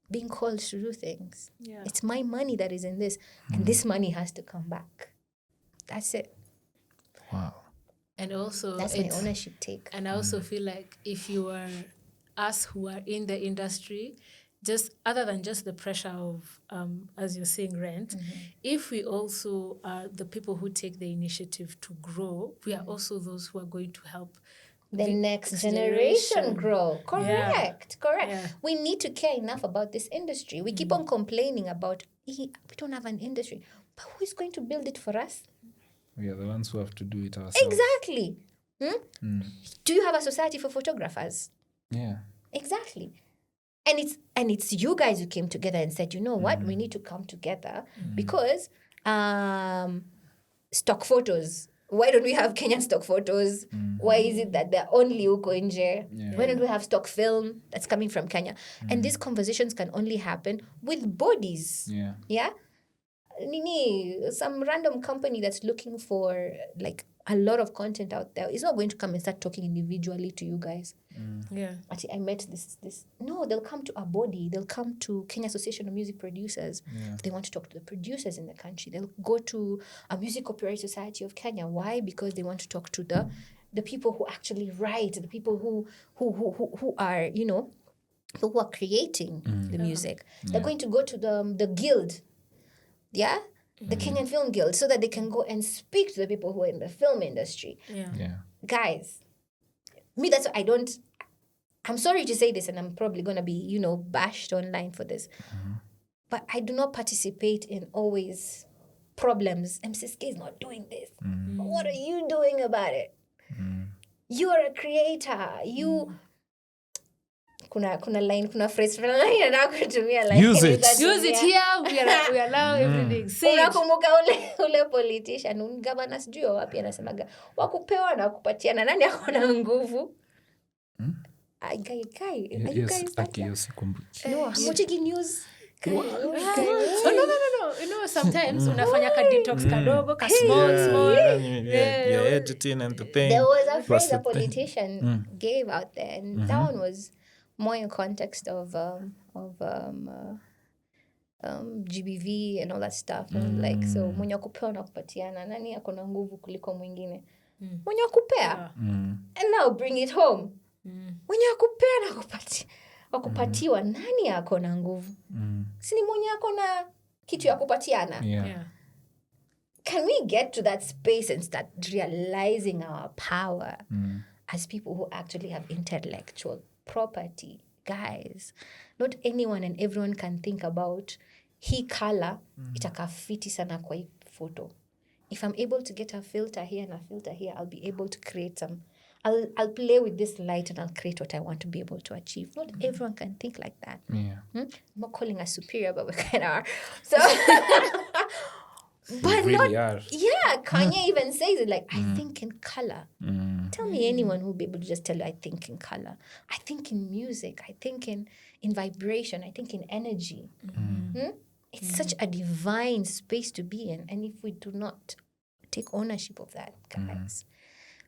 being called to do things. It's my money that is in this, and this money has to come back. That's it. Wow. And also, that's my ownership take. And I also feel like if you are us who are in the industry, just other than just the pressure of, as you're saying, rent, if we also are the people who take the initiative to grow, we are also those who are going to help the next generation grow. Correct. Yeah. We need to care enough about this industry. We keep on complaining about, we don't have an industry. But who is going to build it for us? We are the ones who have to do it ourselves. Exactly. Do you have a society for photographers? Yeah. Exactly. And it's you guys who came together and said, you know what, we need to come together because stock photos. Why don't we have Kenyan stock photos? Why is it that they're only uko nje? Why don't we have stock film that's coming from Kenya? And these conversations can only happen with bodies. Yeah? Some random company that's looking for like a lot of content out there is not going to come and start talking individually to you guys. Actually, I met this. No, they'll come to a body. They'll come to Kenya Association of Music Producers. They want to talk to the producers in the country. They'll go to a Music Copyright Society of Kenya. Why? Because they want to talk to the people who actually write, the people who are, who are creating the music. They're going to go to the guild. Yeah? The Kenyan Film Guild, so that they can go and speak to the people who are in the film industry. Guys, me, that's what I'm sorry to say this, and I'm probably going to be, bashed online for this. But I do not participate in always problems. MCSK is not doing this. What are you doing about it? You are a creator. Kuna line, kuna phrase fulani kutumia like use it here. We allow everything. Unakumbuka ule politician governor sijui wapi anasemaga wakupewa na kupatiana, nani akona nguvu? No, hamuchiki news. No. Sometimes unafanya ka detox kadogo, ka small. You're editing and the thing. There was a phrase a politician gave out there, and that one was more in context of GBV and all that stuff. And like, so mwenye kupea na kupatiana, nani akona nguvu kuliko mwingine? Mwenye kupea. And now bring it home. Mwenye kupea na kupatiwa, nani akona nguvu? Sini mwenye akona kitu ya kupatiana. Can we get to that space and start realizing our power as people who actually have intellectual property? Guys, not anyone and everyone can think about hii color itakafiti sana kwa hii photo. If I'm able to get a filter here and a filter here, I'll be able to create I'll play with this light and I'll create what I want to be able to achieve. Not everyone can think like that. Yeah. I'm not calling us superior, but we kind of are. So, We really are. Yeah, Kanye even says it like, I think in color. Tell me anyone who'll be able to just tell you, I think in color. I think in music. I think in vibration. I think in energy. It's such a divine space to be in. And if we do not take ownership of that, guys,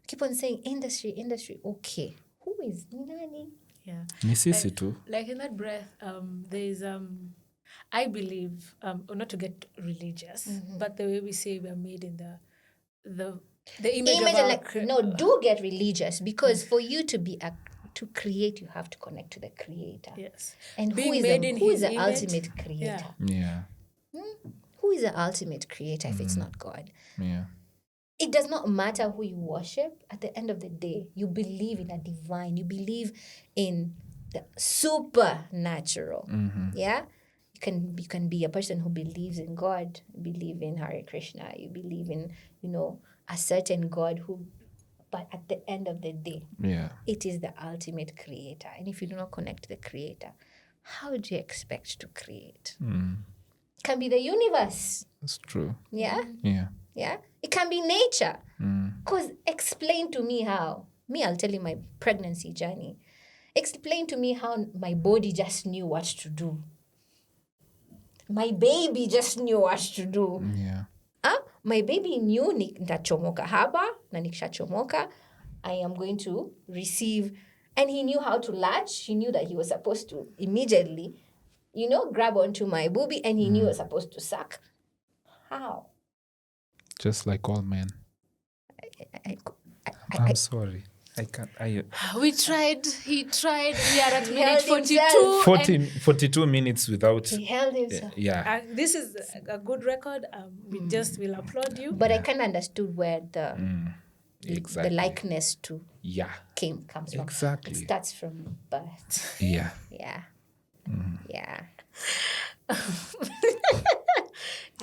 keep on saying industry. Okay, who is Nani? Yeah. Ni sisi tu. Like in that breath, there's I believe, or not to get religious, but the way we say we are made in the image of our do get religious, because for you to be to create, you have to connect to the creator. Yes. And Being who made in is his the image? ultimate creator? Yeah. Who is the ultimate creator if it's not God? Yeah. It does not matter who you worship. At the end of the day, you believe in a divine. You believe in the supernatural. Yeah? You can be a person who believes in God, believe in Hare Krishna, you believe in, a certain God but at the end of the day, it is the ultimate creator. And if you do not connect to the creator, how do you expect to create? It can be the universe. That's true. Yeah? Yeah. Yeah? It can be nature. Because explain to me how. I'll tell you my pregnancy journey. Explain to me how my body just knew what to do. My baby just knew what to do. Yeah. My baby knew nitachomoka hapa, na nikishachomoka, I am going to receive. And he knew how to latch. He knew that he was supposed to immediately, grab onto my booby, and he knew he was supposed to suck. How? Just like all men. I'm sorry. I can't. We tried. He tried. We are at He minute held 42. 42 minutes without. He held himself. Yeah. This is a good record. We just will applaud you. But I kind of understood where the likeness to comes from. Exactly. It starts from birth. Yeah. Yeah. Yeah.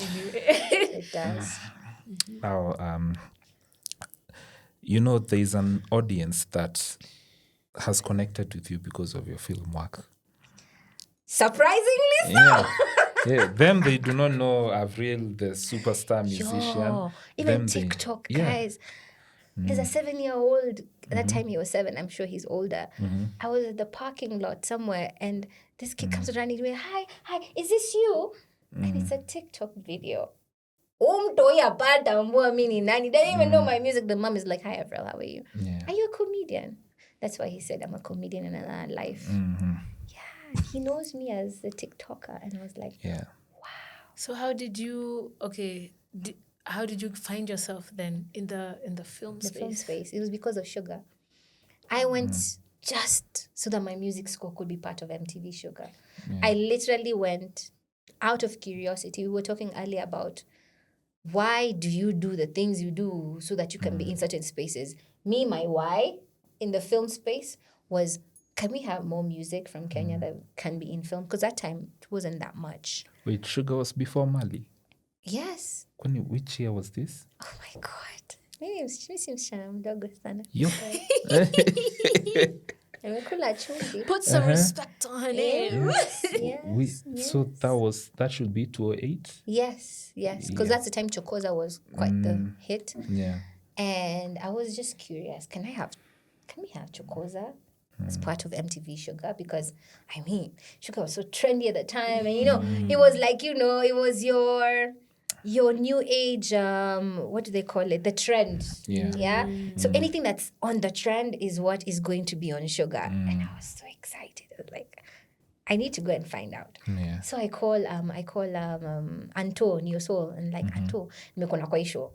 It does. Now, there's an audience that has connected with you because of your film work. Surprisingly so. Yeah. Them, they do not know Avril, the superstar musician. Even TikTok, guys. There's a 7-year-old. That time he was 7. I'm sure he's older. I was at the parking lot somewhere, and this kid comes running to me. Hi, is this you? And it's a TikTok video. He doesn't even know my music. The mom is like, hi, Avril, how are you? Yeah. Are you a comedian? That's why he said, I'm a comedian in another life. Yeah, he knows me as a TikToker. And I was like, wow. So how did you, how did you find yourself then in the film space? The film space. It was because of Sugar. I went just so that my music score could be part of MTV Sugar. I literally went out of curiosity. We were talking earlier about why do you do the things you do so that you can be in certain spaces. Me, my why in the film space was, can we have more music from Kenya that can be in film? Because that time it wasn't that much. Wait, Sugar was before Mali? Yes. Which year was this? Oh my God. Mimi si msichana mdogo sana. Yo. Nimekula chumvi. Put some respect on her name. Yes. So that should be 208? Yes. Because that's the time Chokoza was quite the hit. Yeah. And I was just curious, can we have Chokoza as part of MTV Sugar? Because Sugar was so trendy at the time, and it was like, it was your new age, what do they call it? The trend. Yeah. So anything that's on the trend is what is going to be on Sugar. And I was so excited. I was like, I need to go and find out. Yeah. So I call Anto Neo Soul, and like, Anto, nimekuona kwa hii show.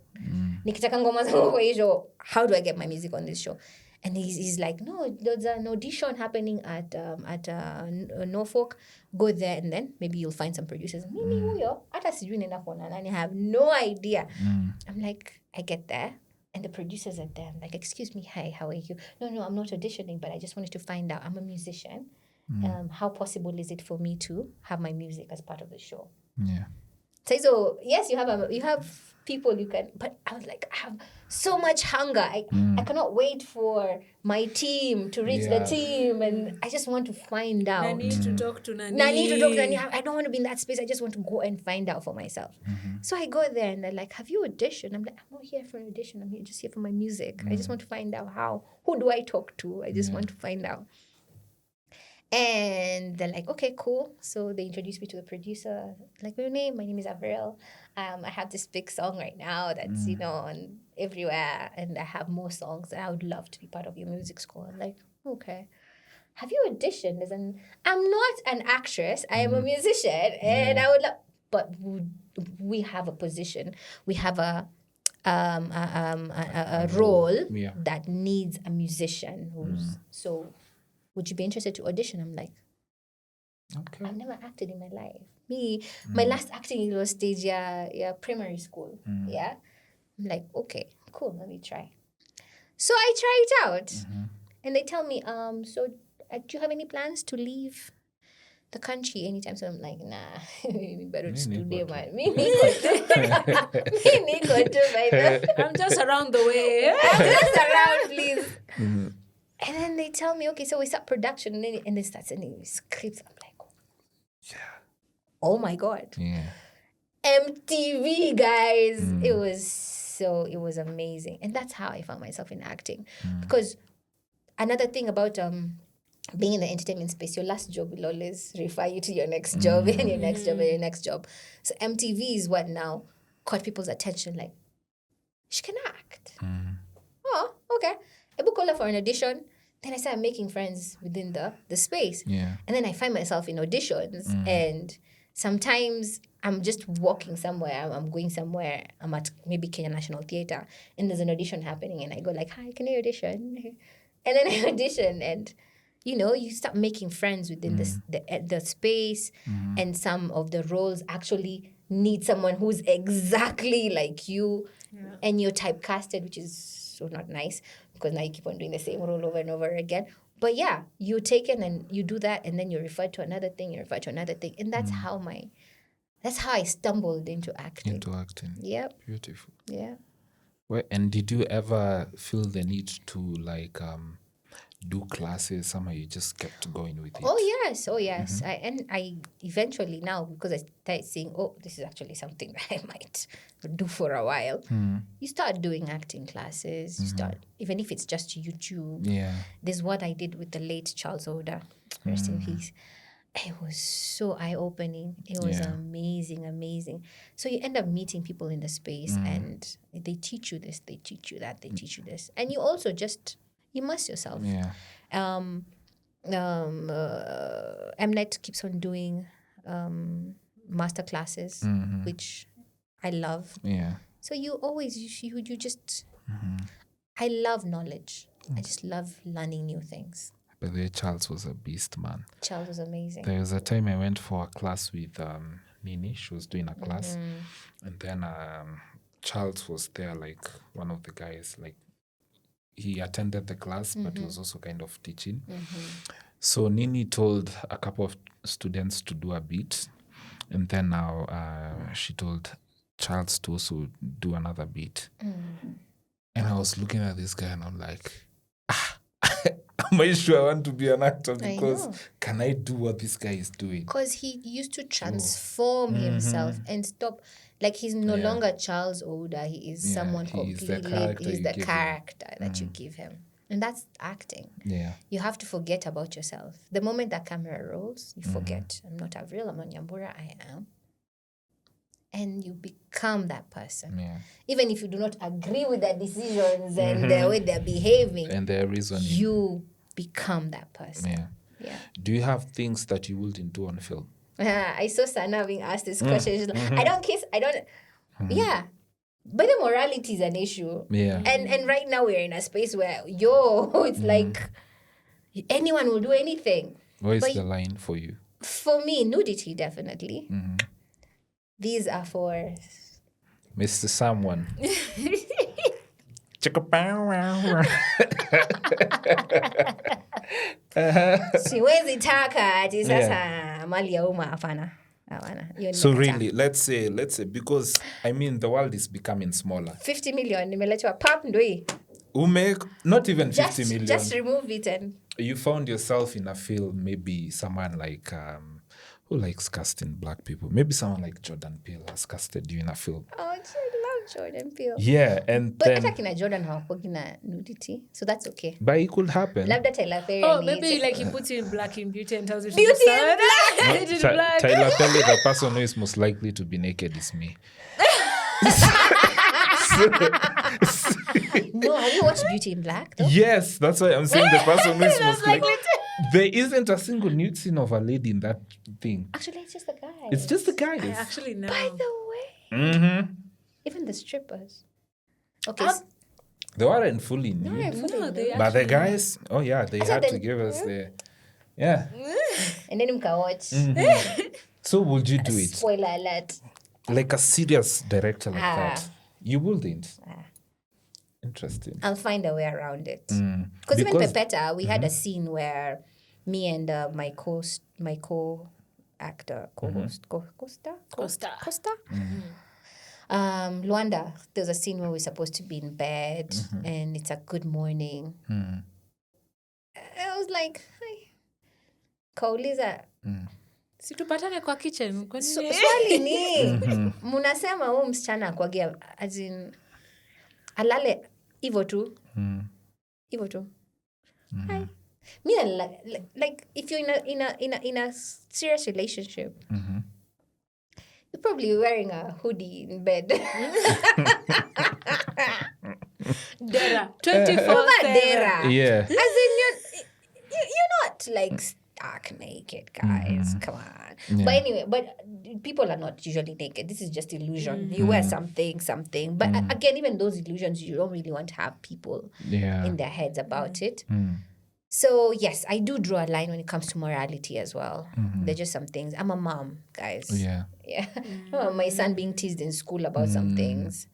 Nikitaka ngoma zangu kwa hii show, how do I get my music on this show? And he's like, no, there's an audition happening at Norfolk. Go there, and then maybe you'll find some producers. Mimi huyo, hata sijui nenda kuona nani. I have no idea. I'm like, I get there, and the producers are there. I'm like, excuse me, hi, how are you? No, I'm not auditioning, but I just wanted to find out. I'm a musician. How possible is it for me to have my music as part of the show? Yeah. So yes, you have people you can, but I was like, I have so much hunger. I cannot wait for my team to reach the team, and I just want to find out. Nani to talk to Nani. Nani to talk to Nani. I don't want to be in that space. I just want to go and find out for myself. So I go there and they're like, have you auditioned? I'm like, I'm not here for an audition. I'm just here for my music. I just want to find out who do I talk to? I just want to find out. And they're like, okay, cool. So they introduced me to the producer. Like, your name? My name is Avril. I have this big song right now that's, on everywhere. And I have more songs. I would love to be part of your music score. I'm like, okay. Have you auditioned? I'm not an actress. I am a musician. And I would love... But we have a position. We have a role that needs a musician. So... would you be interested to audition? I'm like, okay. I've never acted in my life. My last acting was stage, primary school. Yeah. I'm like, okay, cool, let me try. So I try it out. And they tell me, so do you have any plans to leave the country anytime? So I'm like, nah, better study, man. I'm just around the way. I'm just around, please. And then they tell me, okay, so we start production, and they start sending me scripts. I'm like, oh my God. Yeah. MTV, guys. It was amazing. And that's how I found myself in acting. Because another thing about being in the entertainment space, your last job will always refer you to your next job and your next job and your next job. So MTV is what now caught people's attention, like, she can act. Oh, okay. I book her for an audition. Then I started making friends within the space. Yeah. And then I find myself in auditions. And sometimes I'm just walking somewhere. I'm going somewhere. I'm at maybe Kenya National Theatre. And there's an audition happening. And I go like, hi, can I audition? And then I audition. And, you start making friends within the space. And some of the roles actually need someone who's exactly like you. Yeah. And you're typecasted, which is so not nice, because now you keep on doing the same role over and over again. But yeah, you take it and you do that, and then you refer to another thing, and that's how I stumbled into acting. Yep. Beautiful. Yeah. Well, and did you ever feel the need to do classes? Somehow you just kept going with it. Oh yes. I eventually now, because I started seeing, this is actually something that I might do for a while. You start doing acting classes. You start, even if it's just YouTube. Yeah. This is what I did with the late Charles Oda. Rest in peace. It was so eye-opening. It was amazing. So you end up meeting people in the space, and they teach you this, they teach you that, they teach you this, and you also just immerse yourself. Yeah. Mnet keeps on doing master classes, which I love. Yeah. So you just I love knowledge. I just love learning new things. By the way, Charles was a beast, man. Charles was amazing. There was a time I went for a class with Nini. She was doing a class. And then Charles was there, like one of the guys, like he attended the class, but he was also kind of teaching. So Nini told a couple of students to do a beat. And then now she told Charles to also do another beat. And I was looking at this guy and I'm like, am I sure I want to be an actor? Because can I do what this guy is doing? Because he used to transform himself and stop. Like, he's no longer Charles Oda. He is someone completely. He's the character that you give him. And that's acting. Yeah. You have to forget about yourself. The moment that camera rolls, you forget. I'm not Avril, I'm not Nyambura, I am. And you become that person. Yeah. Even if you do not agree with their decisions and the way they're behaving. And their reasoning. You become that person. Yeah. Do you have things that you wouldn't do on film? I saw Sana being asked this question. She's like, I don't kiss, I don't... Yeah. But the morality is an issue. Yeah. And right now we're in a space where, it's like anyone will do anything. What is the line for you? For me, nudity, definitely. These are for... Mr. Someone. Siwezi taka ati sasa mali ya umma hapana. So really, let's say, because I mean, the world is becoming smaller. 50 million, nimeletwa pap ndoi. Not even 50 million. Just remove it and... You found yourself in a film, maybe someone like, who likes casting black people? Maybe someone like Jordan Peele has casted you in a film. Oh, I love Jordan Peele. Yeah, and but then... But kina Jordan hawakugi na nudity, so that's okay. But it could happen. Labda Tyler Perry. Oh, maybe like he puts you in black in Beauty and tells you to Beauty do and black. Tyler Perry, the person who is most likely to be naked is me. No, have you watched Beauty in Black though? Yes, that's why I'm saying the person who is most likely. There isn't a single nude scene of a lady in that thing. Actually, it's just the guys. It's just the guys. I actually know. By the way. Mm-hmm. Even the strippers. Okay. They weren't fully nude. But the guys, oh yeah, they had to give us the... Yeah. And then you can watch. Mm-hmm. So would you do it? Spoiler alert. Like a serious director like that? You wouldn't? Interesting. I'll find a way around it. Because even Pepeta, we had a scene where me and my co-actor, co-host, Costa? Luanda, there's a scene where we're supposed to be in bed and it's a good morning. I was like, hi. Kauliza. Situpatane kwa kitchen. Swali ni, munasema huu msichana kuagia, as in, alale, ivo tu. Ivo tu. Hi. Me, like, if you're in a serious relationship, you're probably wearing a hoodie in bed. Dera. 24/7. Dera. Yeah. As in, you're not like stark naked, guys. Come on. Yeah. But anyway, people are not usually naked. This is just illusion. You wear something. But again, even those illusions, you don't really want to have people in their heads about it. So yes, I do draw a line when it comes to morality as well. There's just some things. I'm a mom, guys. Yeah. My son being teased in school about some things.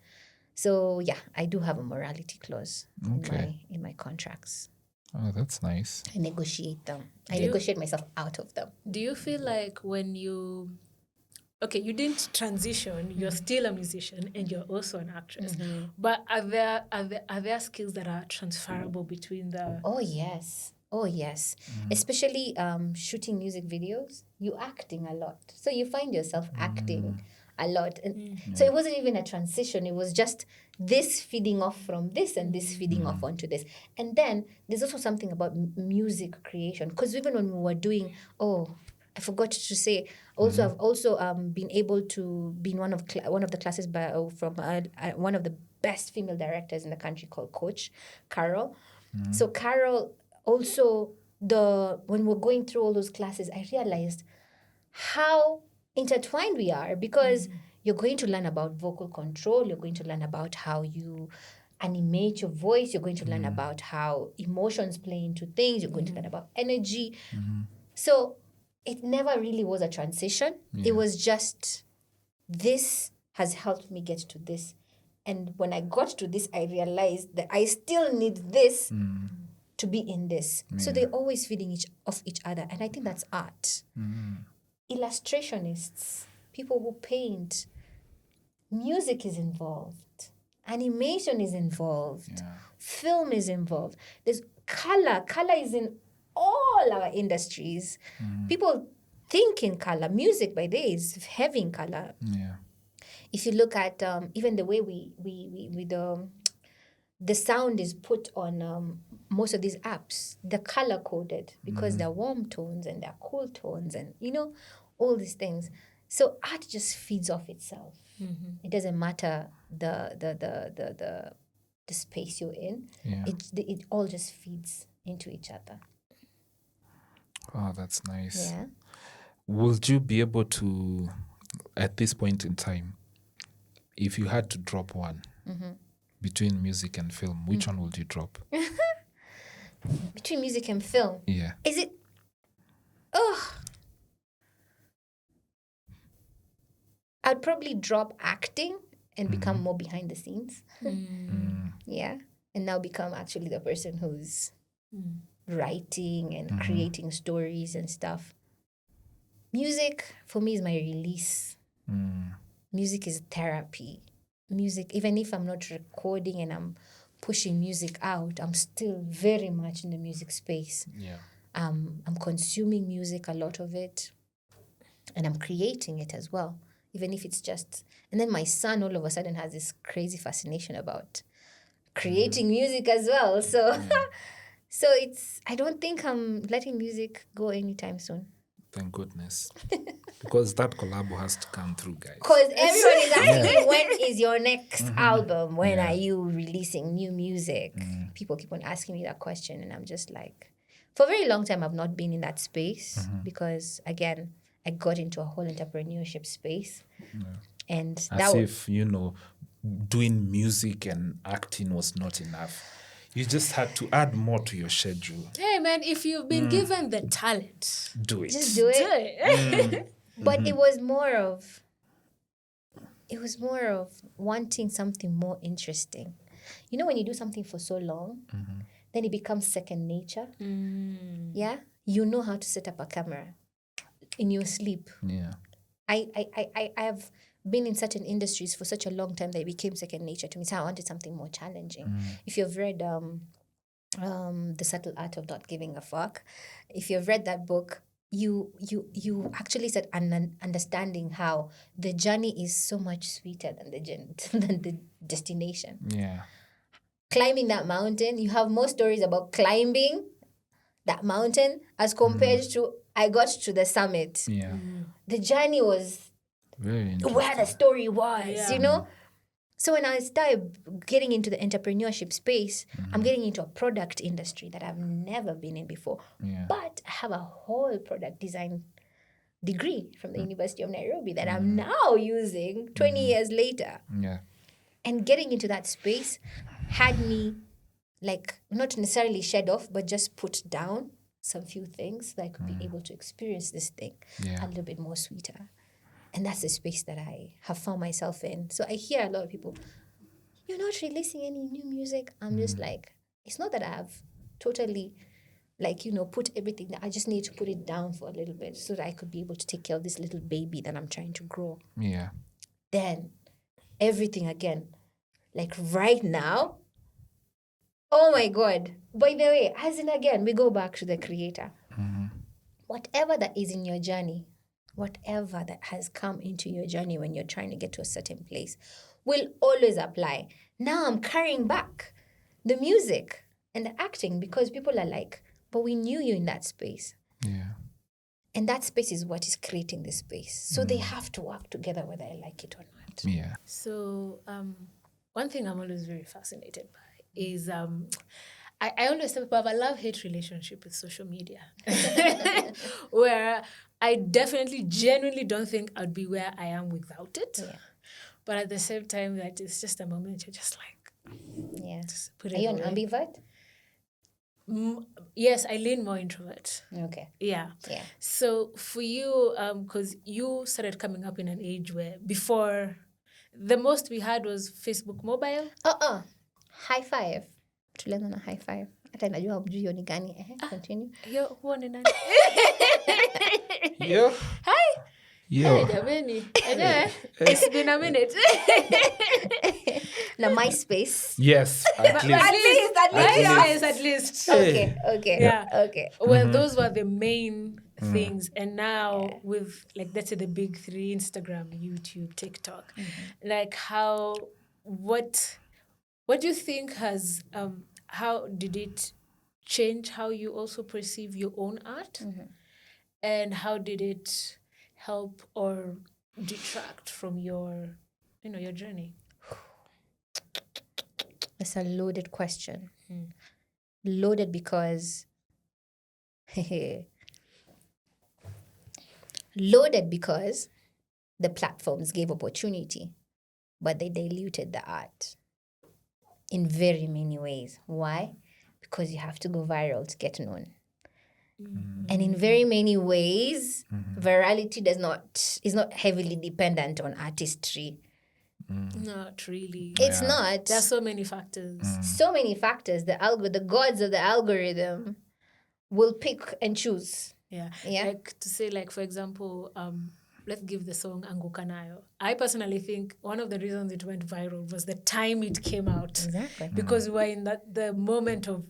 So yeah, I do have a morality clause in my contracts. Oh, that's nice. I negotiate them. I negotiate myself out of them. Do you feel like when you... Okay, you didn't transition. You're still a musician and you're also an actress. But are there skills that are transferable between the... Oh, yes. Especially shooting music videos. You're acting a lot. So you find yourself acting a lot. And so it wasn't even a transition. It was just this feeding off from this and this feeding off onto this. And then there's also something about music creation. Because even when we were doing... I forgot to say. Also, I've also been able to be in one of the classes from one of the best female directors in the country called Coach Carol. So Carol also when we're going through all those classes, I realized how intertwined we are because you're going to learn about vocal control. You're going to learn about how you animate your voice. You're going to learn about how emotions play into things. You're going to learn about energy. So it never really was a transition. It was just, this has helped me get to this. And when I got to this, I realized that I still need this to be in this. So they're always feeding off each other. And I think that's art. Illustrationists, people who paint, music is involved. Animation is involved. Film is involved. There's color. Color is in all our industries. People think in color. Music, by the way, is heavy in color. If you look at even the way the sound is put on most of these apps, they're color coded because they're warm tones and they're cool tones and all these things. So art just feeds off itself. It doesn't matter the space you're in. It all just feeds into each other. Oh, that's nice. Yeah. Would you be able to, at this point in time, if you had to drop one between music and film, which one would you drop? Between music and film? Yeah. Is it... I'd probably drop acting and become more behind the scenes. Yeah. And now become actually the person who's writing and creating stories and stuff. Music for me is my release. Music is therapy. Music, even if I'm not recording and I'm pushing music out, I'm still very much in the music space. Yeah. I'm consuming music, a lot of it, and I'm creating it as well, even if it's just. And then my son all of a sudden has this crazy fascination about creating music as well. So, so it's. I don't think I'm letting music go anytime soon. Thank goodness. Because that collab has to come through, guys. Because everyone is asking me, when is your next album? When are you releasing new music? People keep on asking me that question, and I'm just like, for a very long time, I've not been in that space because, again, I got into a whole entrepreneurship space. And As if, doing music and acting was not enough. You just had to add more to your schedule. Hey, man, if you've been given the talent, Do it. just do it. But it was more of wanting something more interesting. You know, when you do something for so long, then it becomes second nature. Yeah? You know how to set up a camera in your sleep. Yeah. I have been in certain industries for such a long time that it became second nature to me. So I wanted something more challenging. If you've read The Subtle Art of Not Giving a Fuck, if you've read that book, you actually start understanding how the journey is so much sweeter than the destination. Yeah. Climbing that mountain, you have more stories about climbing that mountain as compared to I got to the summit. Yeah. The journey was Very interesting. where the story was, Yeah. So when I started getting into the entrepreneurship space, I'm getting into a product industry that I've never been in before. Yeah. But I have a whole product design degree from the University of Nairobi that I'm now using 20 years later. Yeah. And getting into that space had me, like, not necessarily shed off, but just put down some few things that I could be able to experience this thing a little bit more sweeter. And that's the space that I have found myself in. So I hear a lot of people, you're not releasing any new music. I'm just like, it's not that I have totally, put everything that I just need to put it down for a little bit so that I could be able to take care of this little baby that I'm trying to grow. Yeah. Then everything again, like right now, oh my God. By the way, as in again, we go back to the creator. Whatever that is in your journey, whatever that has come into your journey when you're trying to get to a certain place will always apply. Now I'm carrying back the music and the acting because people are like, but we knew you in that space. Yeah. And that space is what is creating this space. So they have to work together whether I like it or not. Yeah. So one thing I'm always very fascinated by is I always tell people I have a love-hate relationship with social media where I definitely genuinely don't think I'd be where I am without it. Yeah. But at the same time, that it's just a moment you're just like, Yeah. just put Are it you an away. ambivert? Yes, I lean more introvert. Okay. Yeah. Yeah. So for you, because you started coming up in an age where before the most we had was Facebook mobile. High five. Tulianza na high five. Hata najua hujui hiyo ni gani. Continue. Yo, huo ni nani? Yo. Hi. Yo. Hey, jameni. Anyway, it's been a minute. Na MySpace. Yes, at least. At least. Okay. Yeah. Okay. Well, those were the main things. And now with, like, let's say the big three, Instagram, YouTube, TikTok, like what do you think has, how did it change how you also perceive your own art? And how did it help or detract from your journey? It's a loaded question. Loaded because the platforms gave opportunity, but they diluted the art in very many ways. Why? Because you have to go viral to get known. And in very many ways, virality is not heavily dependent on artistry. Not really. It's not. There are so many factors. So many factors. The gods of the algorithm will pick and choose Yeah. Yeah. Like to say, like, for example, let's give the song Anguka Nayo. I personally think one of the reasons it went viral was the time it came out. Exactly. Because we were in the moment of,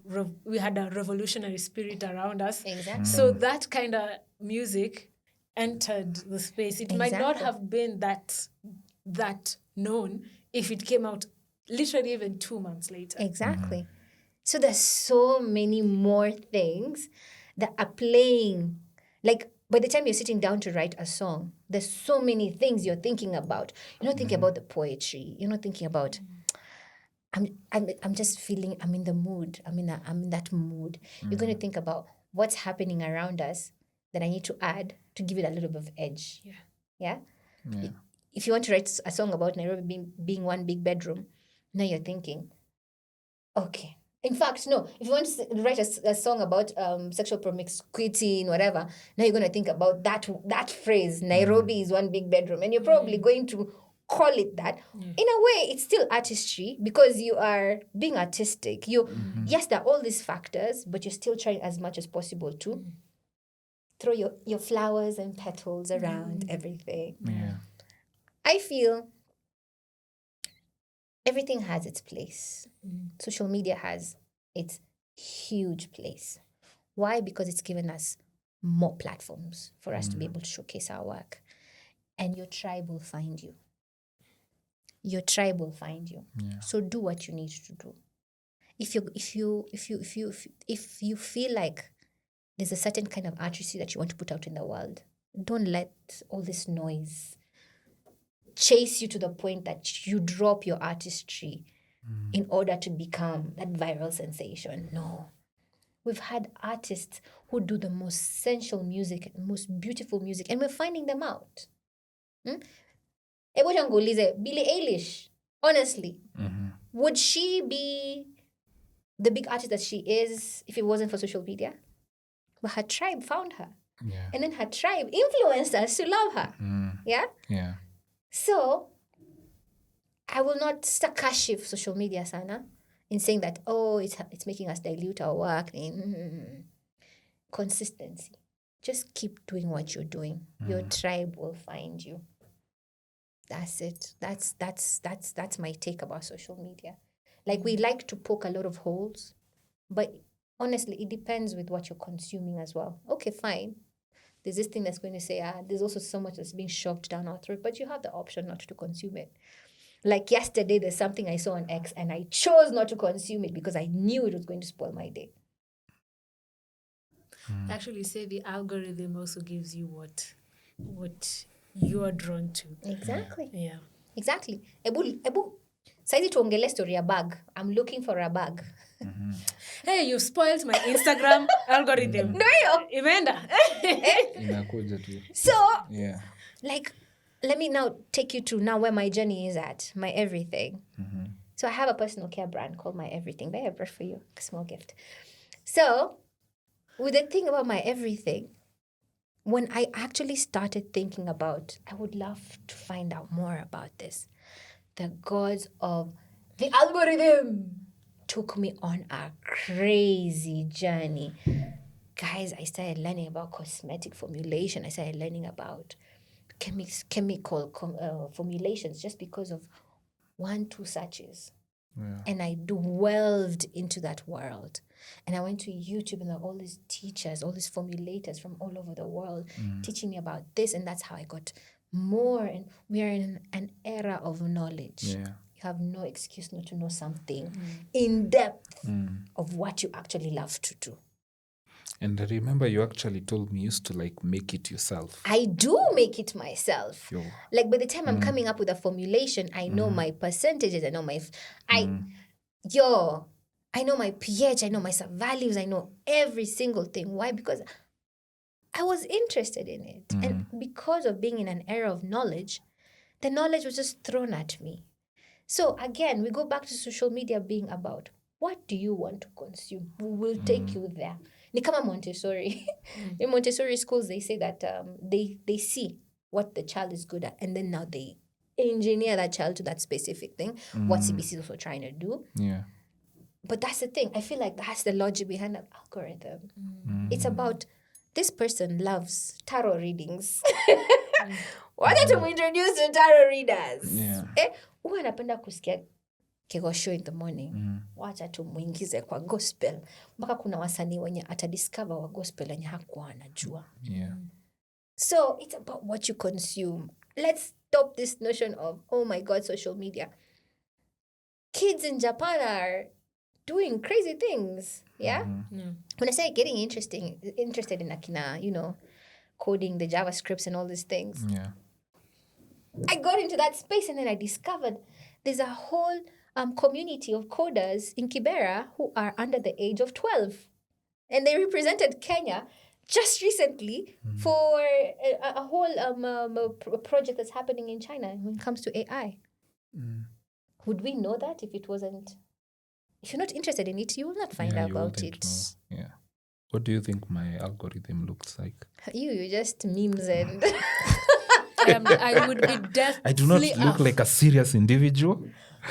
we had a revolutionary spirit around us. Exactly. So that kind of music entered the space. It might not Exactly. have been that known if it came out literally even 2 months later. Exactly. So there's so many more things that are playing. Like by the time you're sitting down to write a song, there's so many things you're thinking about. You're not thinking about the poetry. You're not thinking about I'm just feeling I'm in the mood. I'm in that mood. You're going to think about what's happening around us that I need to add to give it a little bit of edge. Yeah. Yeah? Yeah. If you want to write a song about Nairobi being one big bedroom, now you're thinking, okay. In fact, no. If you want to write a song about sexual promiscuity and whatever, now you're going to think about that phrase, Nairobi is one big bedroom. And you're probably going to call it that. Yeah. In a way, it's still artistry because you are being artistic. Yes, there are all these factors, but you're still trying as much as possible to throw your flowers and petals around everything. Yeah. I feel everything has its place. Social media has its huge place. Why? Because it's given us more platforms for us to be able to showcase our work. And your tribe will find you. Your tribe will find you. Yeah. So do what you need to do. If you feel like there's a certain kind of artistry that you want to put out in the world, don't let all this noise chase you to the point that you drop your artistry in order to become that viral sensation. No. We've had artists who do the most sensual music, most beautiful music, and we're finding them out. Ebu jangulize, Billie Eilish, honestly, would she be the big artist that she is if it wasn't for social media? But her tribe found her. Yeah. And then her tribe influenced us to love her. Yeah? Yeah. So, I will not stakashiv social media sana in saying that, oh, it's making us dilute our work. Consistency. Just keep doing what you're doing. Your tribe will find you. That's it. That's my take about social media. Like we like to poke a lot of holes, but honestly, it depends with what you're consuming as well. Okay, fine. There's this thing that's going to say, there's also so much that's being shoved down our throat, but you have the option not to consume it. Like yesterday, there's something I saw on X and I chose not to consume it because I knew it was going to spoil my day. Actually, say the algorithm also gives you what you are drawn to. Exactly. Yeah. Exactly. Ebu, saizi tuongele story ya bag. I'm looking for a bag. Hey, you spoiled my Instagram algorithm. No, yo. Imeenda. Inakuja tu. So, Yeah. like, let me now take you to now where my journey is at, my everything. So I have a personal care brand called My Everything. May I brush for you? A small gift. So, with the thing about My Everything, when I actually started thinking about, I would love to find out more about this. The gods of the algorithm took me on a crazy journey. Guys, I started learning about cosmetic formulation. I started learning about chemical formulations just because of 1-2 searches. Yeah. And I delved into that world. And I went to YouTube and there are all these teachers, all these formulators from all over the world teaching me about this. And that's how I got more. And we are in an era of knowledge. Yeah. You have no excuse not to know something in depth of what you actually love to do. And I remember you actually told me you used to like make it yourself. I do make it myself. Yo. Like by the time I'm coming up with a formulation, I know my percentages. I know I know my pH. I know my sub-values. I know every single thing. Why? Because I was interested in it. And because of being in an era of knowledge, the knowledge was just thrown at me. So again, we go back to social media being about what do you want to consume? We will take you there. Ni kama Montessori. In Montessori schools, they say that they see what the child is good at, and then now they engineer that child to that specific thing, what CBC is also trying to do. Yeah. But that's the thing. I feel like that's the logic behind that algorithm. It's about this person loves tarot readings. Wacha tumuintroduce to tarot readers. Huwa anapenda kusikia kegosho in the morning. Wacha tumuingize kwa gospel. Mpaka kuna wasanii wenye atadiscover wa gospel yenye hakuwa anajua. So it's about what you consume. Let's stop this notion of, oh my God, social media. Kids in Japan are doing crazy things. When I say getting interested in akina, coding the JavaScripts and all these things. I got into that space and then I discovered there's a whole community of coders in Kibera who are under the age of 12. And they represented Kenya just recently for a whole project that's happening in China when it comes to AI. Would we know that if it wasn't... If you're not interested in it, you will not find out about it. Know. Yeah. What do you think my algorithm looks like? You just memes and... I would be definitely... I do not look like a serious individual.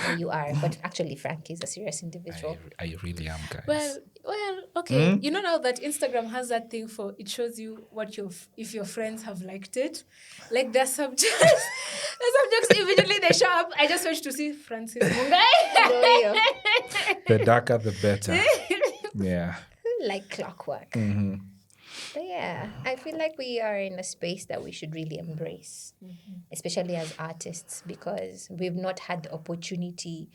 No, you are, but actually Frank is a serious individual. I really am, guys. Well, okay. You know now that Instagram has that thing for, it shows you what if your friends have liked it. Like their subjects. The subjects immediately they show up. I just wish to see Francis Mungai. The darker the better. Yeah. Like clockwork. But yeah, I feel like we are in a space that we should really embrace, especially as artists, because we've not had the opportunity.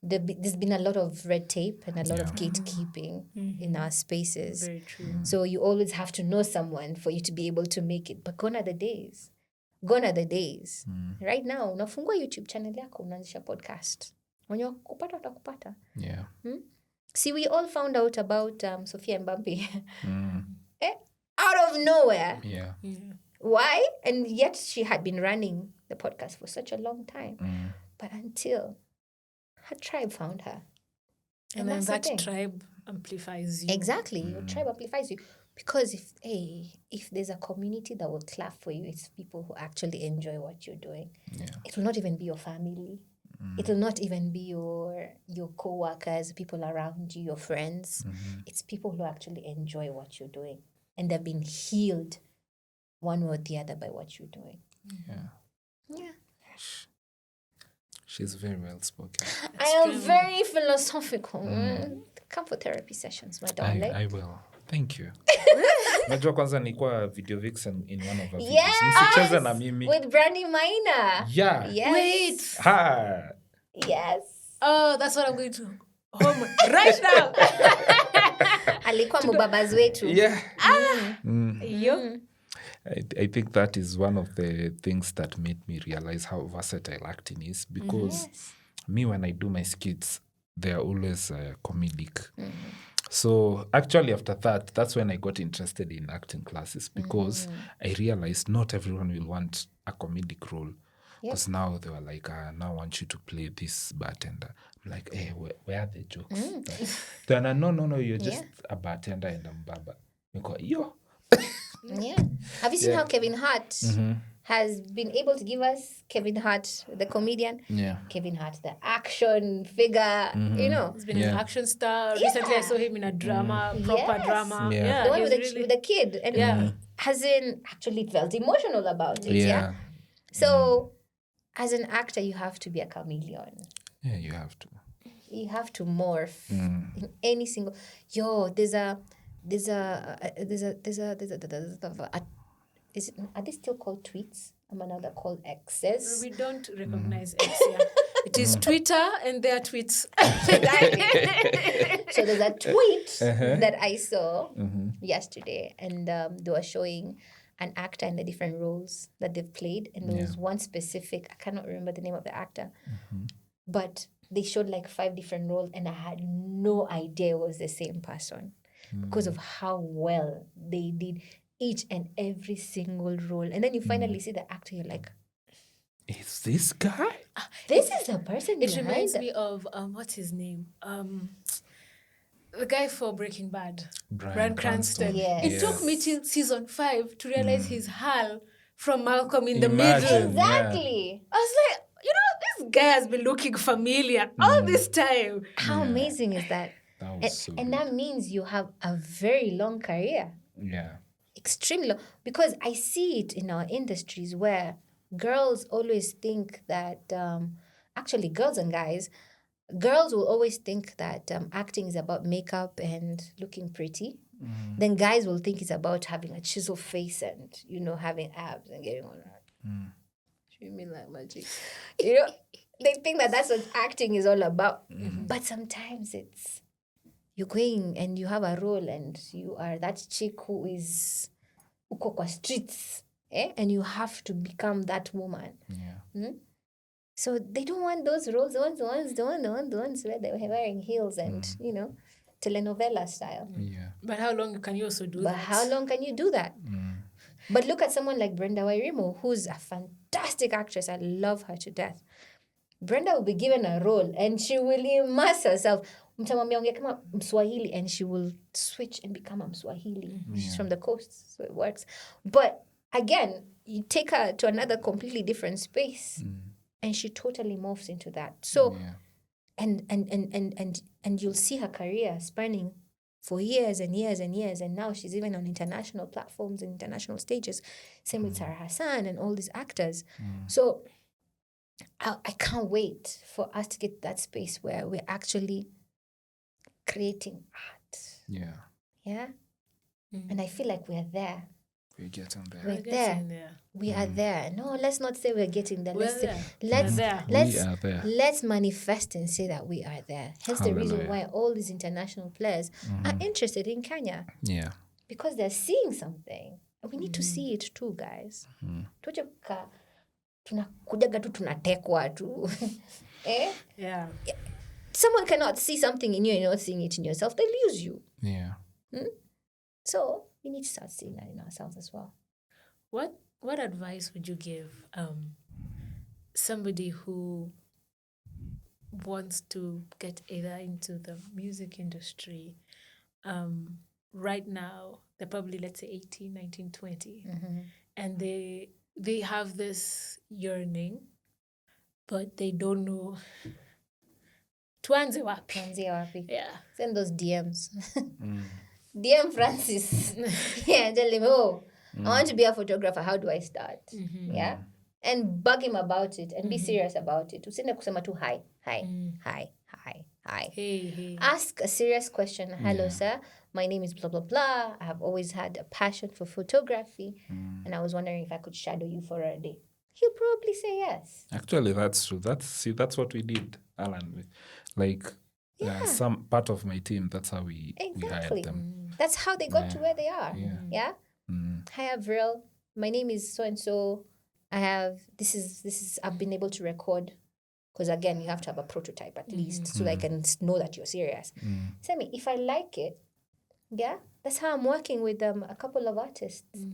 There's been a lot of red tape and a lot of gatekeeping in our spaces. Very true. So you always have to know someone for you to be able to make it. But gone are the days. Gone are the days. Right now, unafungua YouTube channel yako, unaanzisha podcast. Wenye kupata utakupata. Yeah. See, we all found out about Sophia Mbambi. Out of nowhere. Yeah. Why? And yet she had been running the podcast for such a long time. But until her tribe found her. And then that tribe amplifies you. Exactly. Your tribe amplifies you. Because if there's a community that will clap for you, it's people who actually enjoy what you're doing. Yeah. It will not even be your family. It will not even be your co-workers, people around you, your friends. It's people who actually enjoy what you're doing. And they've been healed one way or the other by what you're doing. Yeah. She's very well spoken. I am very philosophical. Come for therapy sessions, my darling. I will. Thank you. Najua kwanza nilikuwa video vixen in one of our videos. Yes! Msicheze na mimi. With Brandy Maina. Yeah. Yes. Wait. Ha. Yes. Oh, that's what I'm going to home right now. Alikuwa mubabaz wetu. Yeah. Yo. I think that is one of the things that made me realize how versatile acting is, because me, when I do my skits, they are always comedic. So actually after that, that's when I got interested in acting classes, because I realized not everyone will want a comedic role. Because now they were like, now I want you to play this bartender. I'm like, hey, where are the jokes? Then no, you're just a bartender and a mbaba. I go, yo. Yeah. Have you seen how Kevin Hart has been able to give us Kevin Hart, the comedian? Yeah. Kevin Hart, the action figure, you know. He's been an action star. Recently, I saw him in a drama, proper drama. Yeah. The one with the kid. And hasn't actually felt emotional about it. Yeah. So, as an actor, you have to be a chameleon. Yeah, you have to. You have to morph in any single... Are they still called tweets? Now they're called X's. We don't recognize X here. It is Twitter and their tweets. So there's a tweet that I saw yesterday, and they were showing an actor and the different roles that they've played, and there was one specific, I cannot remember the name of the actor, but they showed like 5 different roles, and I had no idea it was the same person because of how well they did each and every single role. And then you finally see the actor, you're like, is this guy? This is the person. It reminds me of, what's his name? The guy for Breaking Bad, Bryan Cranston. Yes. It took me till season 5 to realize he's Hal from Malcolm in the Middle. Exactly. I was like, this guy has been looking familiar all this time. How amazing is that? That was so and that means you have a very long career. Yeah. extremely low. Because I see it in our industries where girls always think that, actually, girls and guys, girls will always think that acting is about makeup and looking pretty. Then guys will think it's about having a chisel face and, having abs and getting on that. You mean like magic? They think that that's what acting is all about. But sometimes it's, you're going and you have a role and you are that chick who is uko kwa streets, and you have to become that woman. So they don't want those roles, the ones where they're wearing heels and, telenovela style. But how long can you also do that? But how long can you do that? But look at someone like Brenda Wairimu, who's a fantastic actress. I love her to death. Brenda will be given a role and she will immerse herself. Mtamwambia ongea kama Mswahili and she will switch and become a Mswahili. She's from the coast, so it works. But again, you take her to another completely different space and she totally morphs into that. So, and you'll see her career spanning for years and years and years, and now she's even on international platforms and international stages. Same with Sarah Hassan and all these actors. So I can't wait for us to get that space where we're actually creating art. Yeah. And I feel like we're there. We're getting there. We're there. We are there. No, let's not say we're getting there. Let's manifest and say that we are there. Hence the reason why all these international players are interested in Kenya. Yeah. Because they're seeing something. And we need to see it too, guys. Tunakujaga tu tunatekwa tu. Yeah. Someone cannot see something in you and you're not seeing it in yourself. They'll use you. Yeah. So we need to start seeing that in ourselves as well. What advice would you give somebody who wants to get either into the music industry right now? They're probably, let's say, 18, 19, 20. And they have this yearning, but they don't know tuanze wapi. Yeah. Send those DMs. DM Francis. Yeah, tell him, I want to be a photographer. How do I start? Yeah. And bug him about it and be serious about it. Usinde kusema tu hi. Hey. Ask a serious question. Hello, sir. My name is blah, blah, blah. I have always had a passion for photography. And I was wondering if I could shadow you for a day. He'll probably say yes. Actually, that's true. That's what we did, Alan. Like, some part of my team, that's how we hired them. That's how they got to where they are. Yeah? Hi, Avril. My name is so-and-so. I've been able to record. Because again, you have to have a prototype at least so that I can know that you're serious. Tell me, if I like it, that's how I'm working with a couple of artists.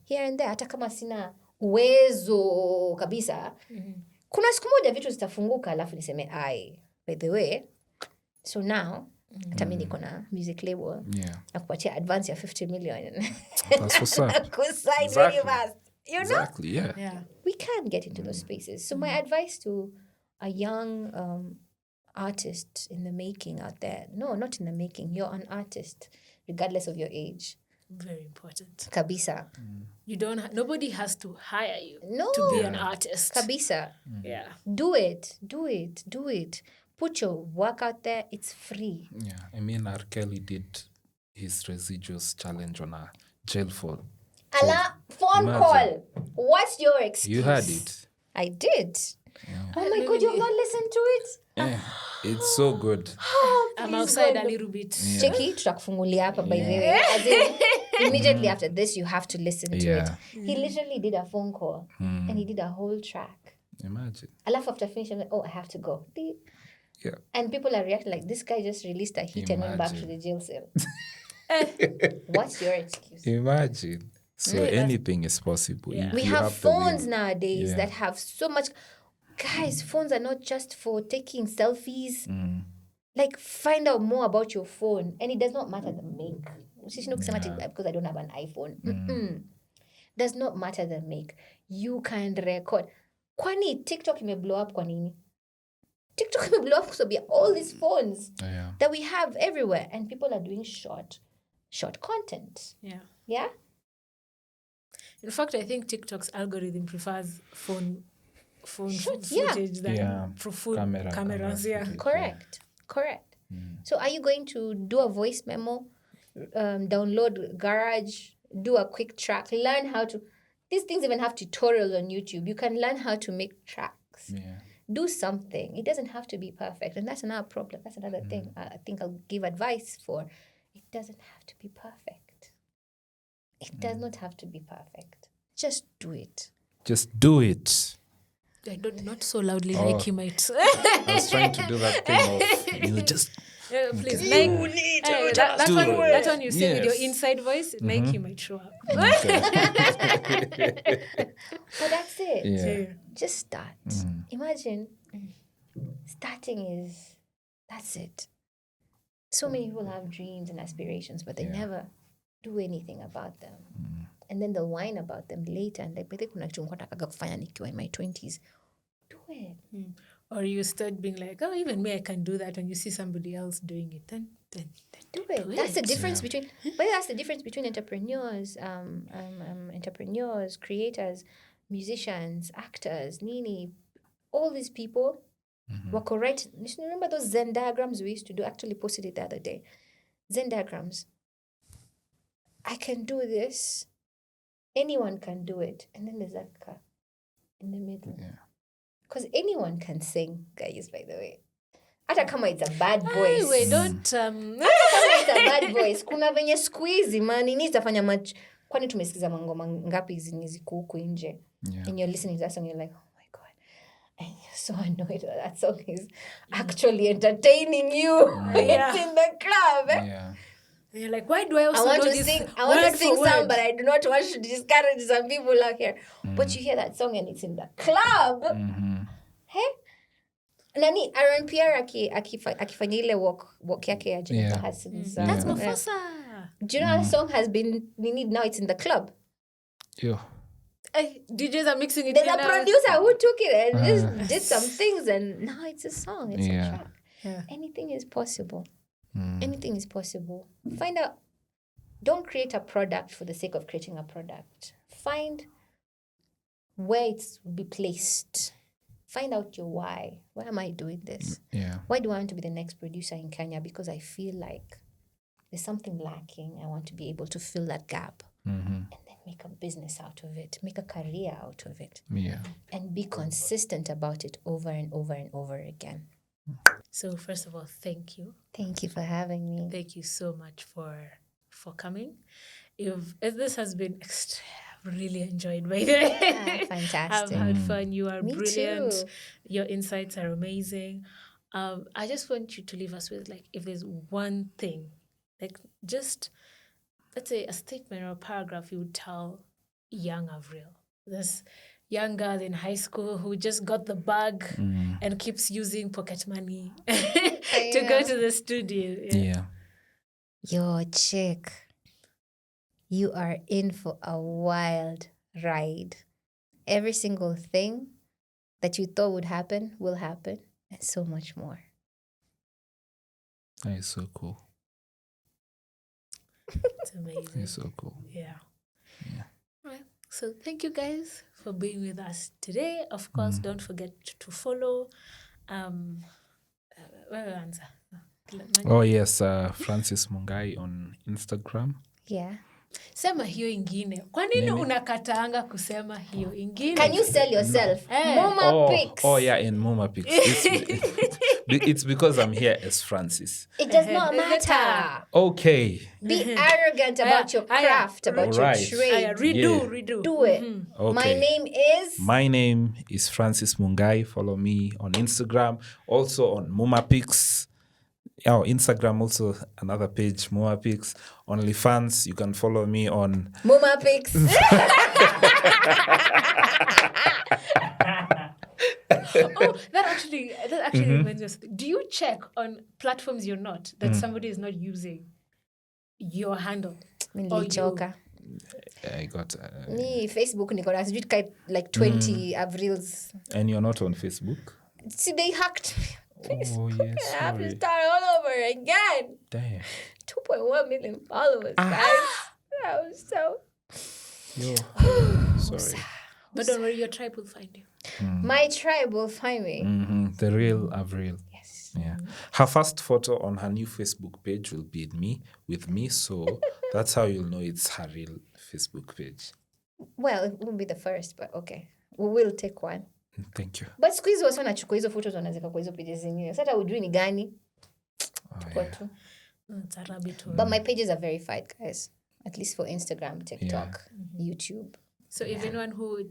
Here and there. Hata kama sina uwezo kabisa. Kuna siku moja vitu zitafunguka alafu niseme, by the way, so now, hata mimi niko na music label. Nakupatia advance ya 50 million. That's what's up. Exactly. Very fast. You know? Exactly, yeah. We can get into those spaces. So my advice to a young artist in the making out there, no, not in the making, you're an artist, regardless of your age. Very important. Kabisa. You don't. Nobody has to hire you No. to be an artist. Kabisa. Yeah. Do it. Put your work out there. It's free. Yeah. I mean, R. Kelly did his residuals challenge on a jail phone. Phone call. What's your excuse? You heard it. I did. Yeah. Oh my God, you have not listened to it? Yeah. It's so good. I'm outside a little bit. Cheki, tutakufungulia hapa by the way. As in, immediately after this, you have to listen to it. He literally did a phone call and he did a whole track. Imagine. After finishing, I have to go. Yeah. And people are reacting like, this guy just released a hit and went back to the jail cell. What's your excuse? Imagine. So anything is possible. Yeah. We have phones nowadays that have so much. Guys, phones are not just for taking selfies. Like, find out more about your phone. And it does not matter the make. Because I don't have an iPhone. Does not matter the make. You can record. Kwani TikTok may blow up kwa nini? TikTok may blow up because of all these phones that we have everywhere. And people are doing short content. Yeah. Yeah? In fact, I think TikTok's algorithm prefers phone yeah. footage than full cameras. Yeah. Correct. So are you going to do a voice memo, download Garage, do a quick track, learn how to... These things even have tutorials on YouTube. You can learn how to make tracks. Yeah. Do something. It doesn't have to be perfect. And that's another problem. That's another thing I think I'll give advice for. It doesn't have to be perfect. It does not have to be perfect. Just do it. Just do it. I don't, not so loudly like you might. I was trying to do that thing of, just... Yeah, please, like, that one you say with your inside voice, Nike might show up. But that's it. Yeah. Just start. Imagine starting that's it. So many people have dreams and aspirations, but they never do anything about them. And then they'll whine about them later and like, but kuna kitu nilikuwa nataka kufanya nikiwa in my 20s. Do it. Or you start being like, oh, even me, I can do that. And you see somebody else doing it, then do it. That's the difference between. But that's the difference between entrepreneurs, creators, musicians, actors, Nini, all these people. Wako right. Remember those Zen diagrams we used to do? Actually, posted it the other day. Zen diagrams. I can do this. Anyone can do it. And then there's that car in the middle. Yeah. Because anyone can sing, guys, by the way. Hata kama it's a bad voice. Wait, don't... Hata kama it's a bad voice. Kuna venye squeezy, man. Ini itafanya much... Kwani tumesikiza mangoma ngapi ziko huku nje? And you're listening to that song, you're like, oh my God. And you're so annoyed that that song is actually entertaining you. It's in the club. And you're like, why do I also want know to this? Sing, I want to sing some, but I do not want to discourage some people out here. But you hear that song and it's in the club. Hey? Nani, Aaron Pierre akifanya ile walk yake ya Jennifer Hudson's. That's Mufasa. Do you know that song has been, now it's in the club? Yeah. DJs are mixing it. There's a producer who took it and just did some things and now it's a song. It's a track. Yeah. Anything is possible. Anything is possible. Find out. Don't create a product for the sake of creating a product. Find where it's be placed. Find out your why. Why am I doing this? Yeah. Why do I want to be the next producer in Kenya? Because I feel like there's something lacking. I want to be able to fill that gap. And then make a business out of it. Make a career out of it. Yeah. And be consistent about it over and over and over again. So first of all, thank you. Thank you for having me. Thank you so much for coming. If this has been really enjoyed, by the way. Fantastic. I've had fun. You are Me brilliant. too. Your insights are amazing. I just want you to leave us with, like, if there's one thing, like, just, let's say, a statement or a paragraph you would tell young Avril. This young girl in high school who just got the bug and keeps using pocket money to go to the studio. Yeah. Yo, chick, you are in for a wild ride. Every single thing that you thought would happen will happen, and so much more. That is so cool. It's amazing. It's so cool. Yeah. Right. So thank you guys for being with us today. Of course, don't forget to follow. Oh yes, Francis Mungai on Instagram. Yeah. Sema hiyo ingine. Kwa nini unakataanga kusema hiyo ingine? Can you sell yourself? Mama Pics. Oh yeah, in Mama Pics. It's because I'm here as Francis. It does not matter. Okay. Be arrogant about your craft, about your trade. Redo. Do it. Okay. My name is Francis Mungai. Follow me on Instagram. Also on Mama Pics. Oh, Instagram also another page, Mama Pics. OnlyFans, you can follow me on Mama Pics. That actually reminds us. Do you check on platforms you're not that somebody is not using your handle? Nilichoka. I got Me Facebook niko na sijui like 20 Avrils. And you're not on Facebook? See, they hacked me. Oh yes. I have to start all over again. Damn. 2.1 million followers, guys. That was so. Yo. Sorry. But don't worry, your tribe will find you. My tribe will find me. The real Avril. Yes. Yeah. Her first photo on her new Facebook page will be with me. So that's how you'll know it's her real Facebook page. Well, it won't be the first, but okay. We will take one. Thank you. But siku hizi wasi wanachukua hizo photos wanazeka kwa hizo pages zingine. Sasa hujui ni gani. Chukua tu. It's a rabbit hole. But my pages are verified, guys. At least for Instagram, TikTok, YouTube. So if anyone who is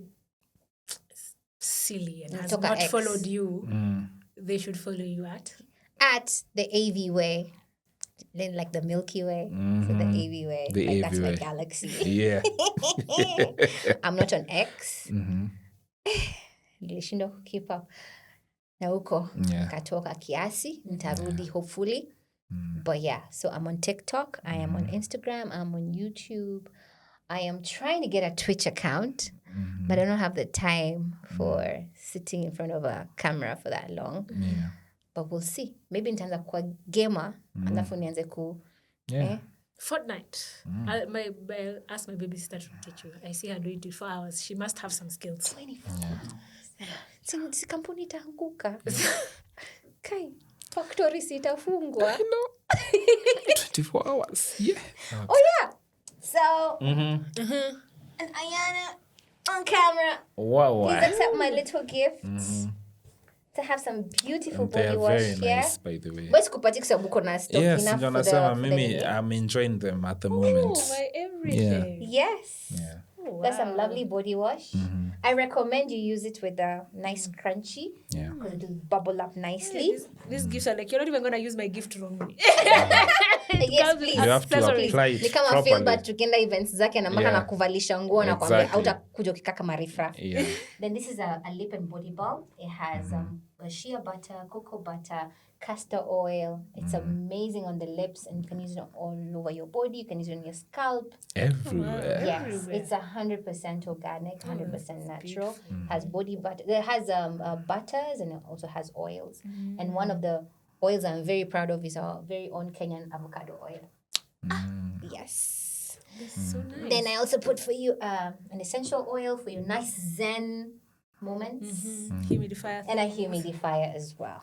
silly and has Toka not X. followed you, they should follow you At the AV way. Then like the Milky Way. So the AV way. The like AV that's my way. galaxy. Yeah. I'm not on X. Nilishindwa keep up. Na huko katoka kiasi. Nitarudi hopefully. But yeah, so I'm on TikTok. I am on Instagram. I'm on YouTube. I am trying to get a Twitch account, but I don't have the time for sitting in front of a camera for that long. Yeah. But we'll see. Maybe nitaanza kuwa gamer, alafu nianze ku Fortnite. I'll ask my babysitter to teach you. I see her doing 24 hours. She must have some skills. 24 hours. Si kampuni itaanguka. Kai, factory sitafungwa. 24 hours. Yeah. Oh yeah. So, and Ayana on camera. Wow. Please accept my little gift to have some beautiful They body are wash very here. nice, by the way. Where's kupatia kwa sababu kuna stock Yes, enough ndio for the nasema mimi I'm enjoying them at the moment. Oh, my everything. Yes. Yeah. Oh, That's some lovely body wash. I recommend you use it with a nice crunchy Yeah. because it will bubble up nicely. These gifts are like, you're not even going to use my gift wrongly. Yes, please. You have to Accessories. apply Ni it kama feel properly. bad tukienda events zake na maka na kuvalisha nguo na kwambia Exactly. hautakuja ukikaka marifa. Yeah. Then this is a lip and body balm. It has a shea butter, cocoa butter, castor oil. It's amazing on the lips and you can use it all over your body. You can use it on your scalp. Everywhere. Yes, Everywhere. it's 100% organic, 100% natural. Has body butter. It has butters and it also has oils. And one of the oils I'm very proud of is our very own Kenyan avocado oil. Yes. That's so nice. Then I also put for you an essential oil for your nice zen moments. Humidifier. And a humidifier as well.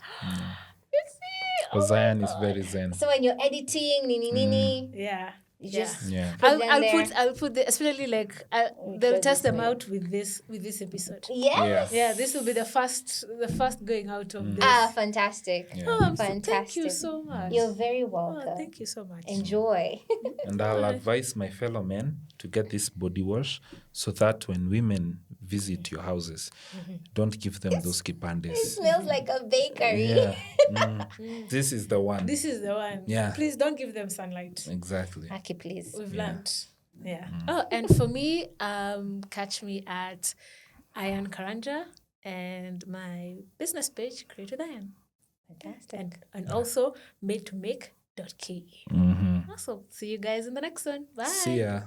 Because Zion is very zen. So when you're editing, nini, Yeah. you just Yeah. put them there. I'll put the, especially like they'll sure test this them way. out with this Yes. Yeah. Yeah, this will be the first going out of this. Ah, fantastic. Yeah. Oh, Fantastic. thank you so much. You're very Oh, welcome. thank you so much. Enjoy. And I'll advise my fellow men to get this body wash so that when women visit your houses, don't give them those kipandes. Smells like a bakery. Yeah. This is the one. This is the one. Yeah. Please don't give them sunlight. Exactly. Aki, please. We've learned. Yeah. Oh, and for me, catch me at Ayan Karanja and my business page, Create with Ayan. Fantastic. And also made to make.ke. Mm-hmm. Also, see you guys in the next one. Bye. See ya.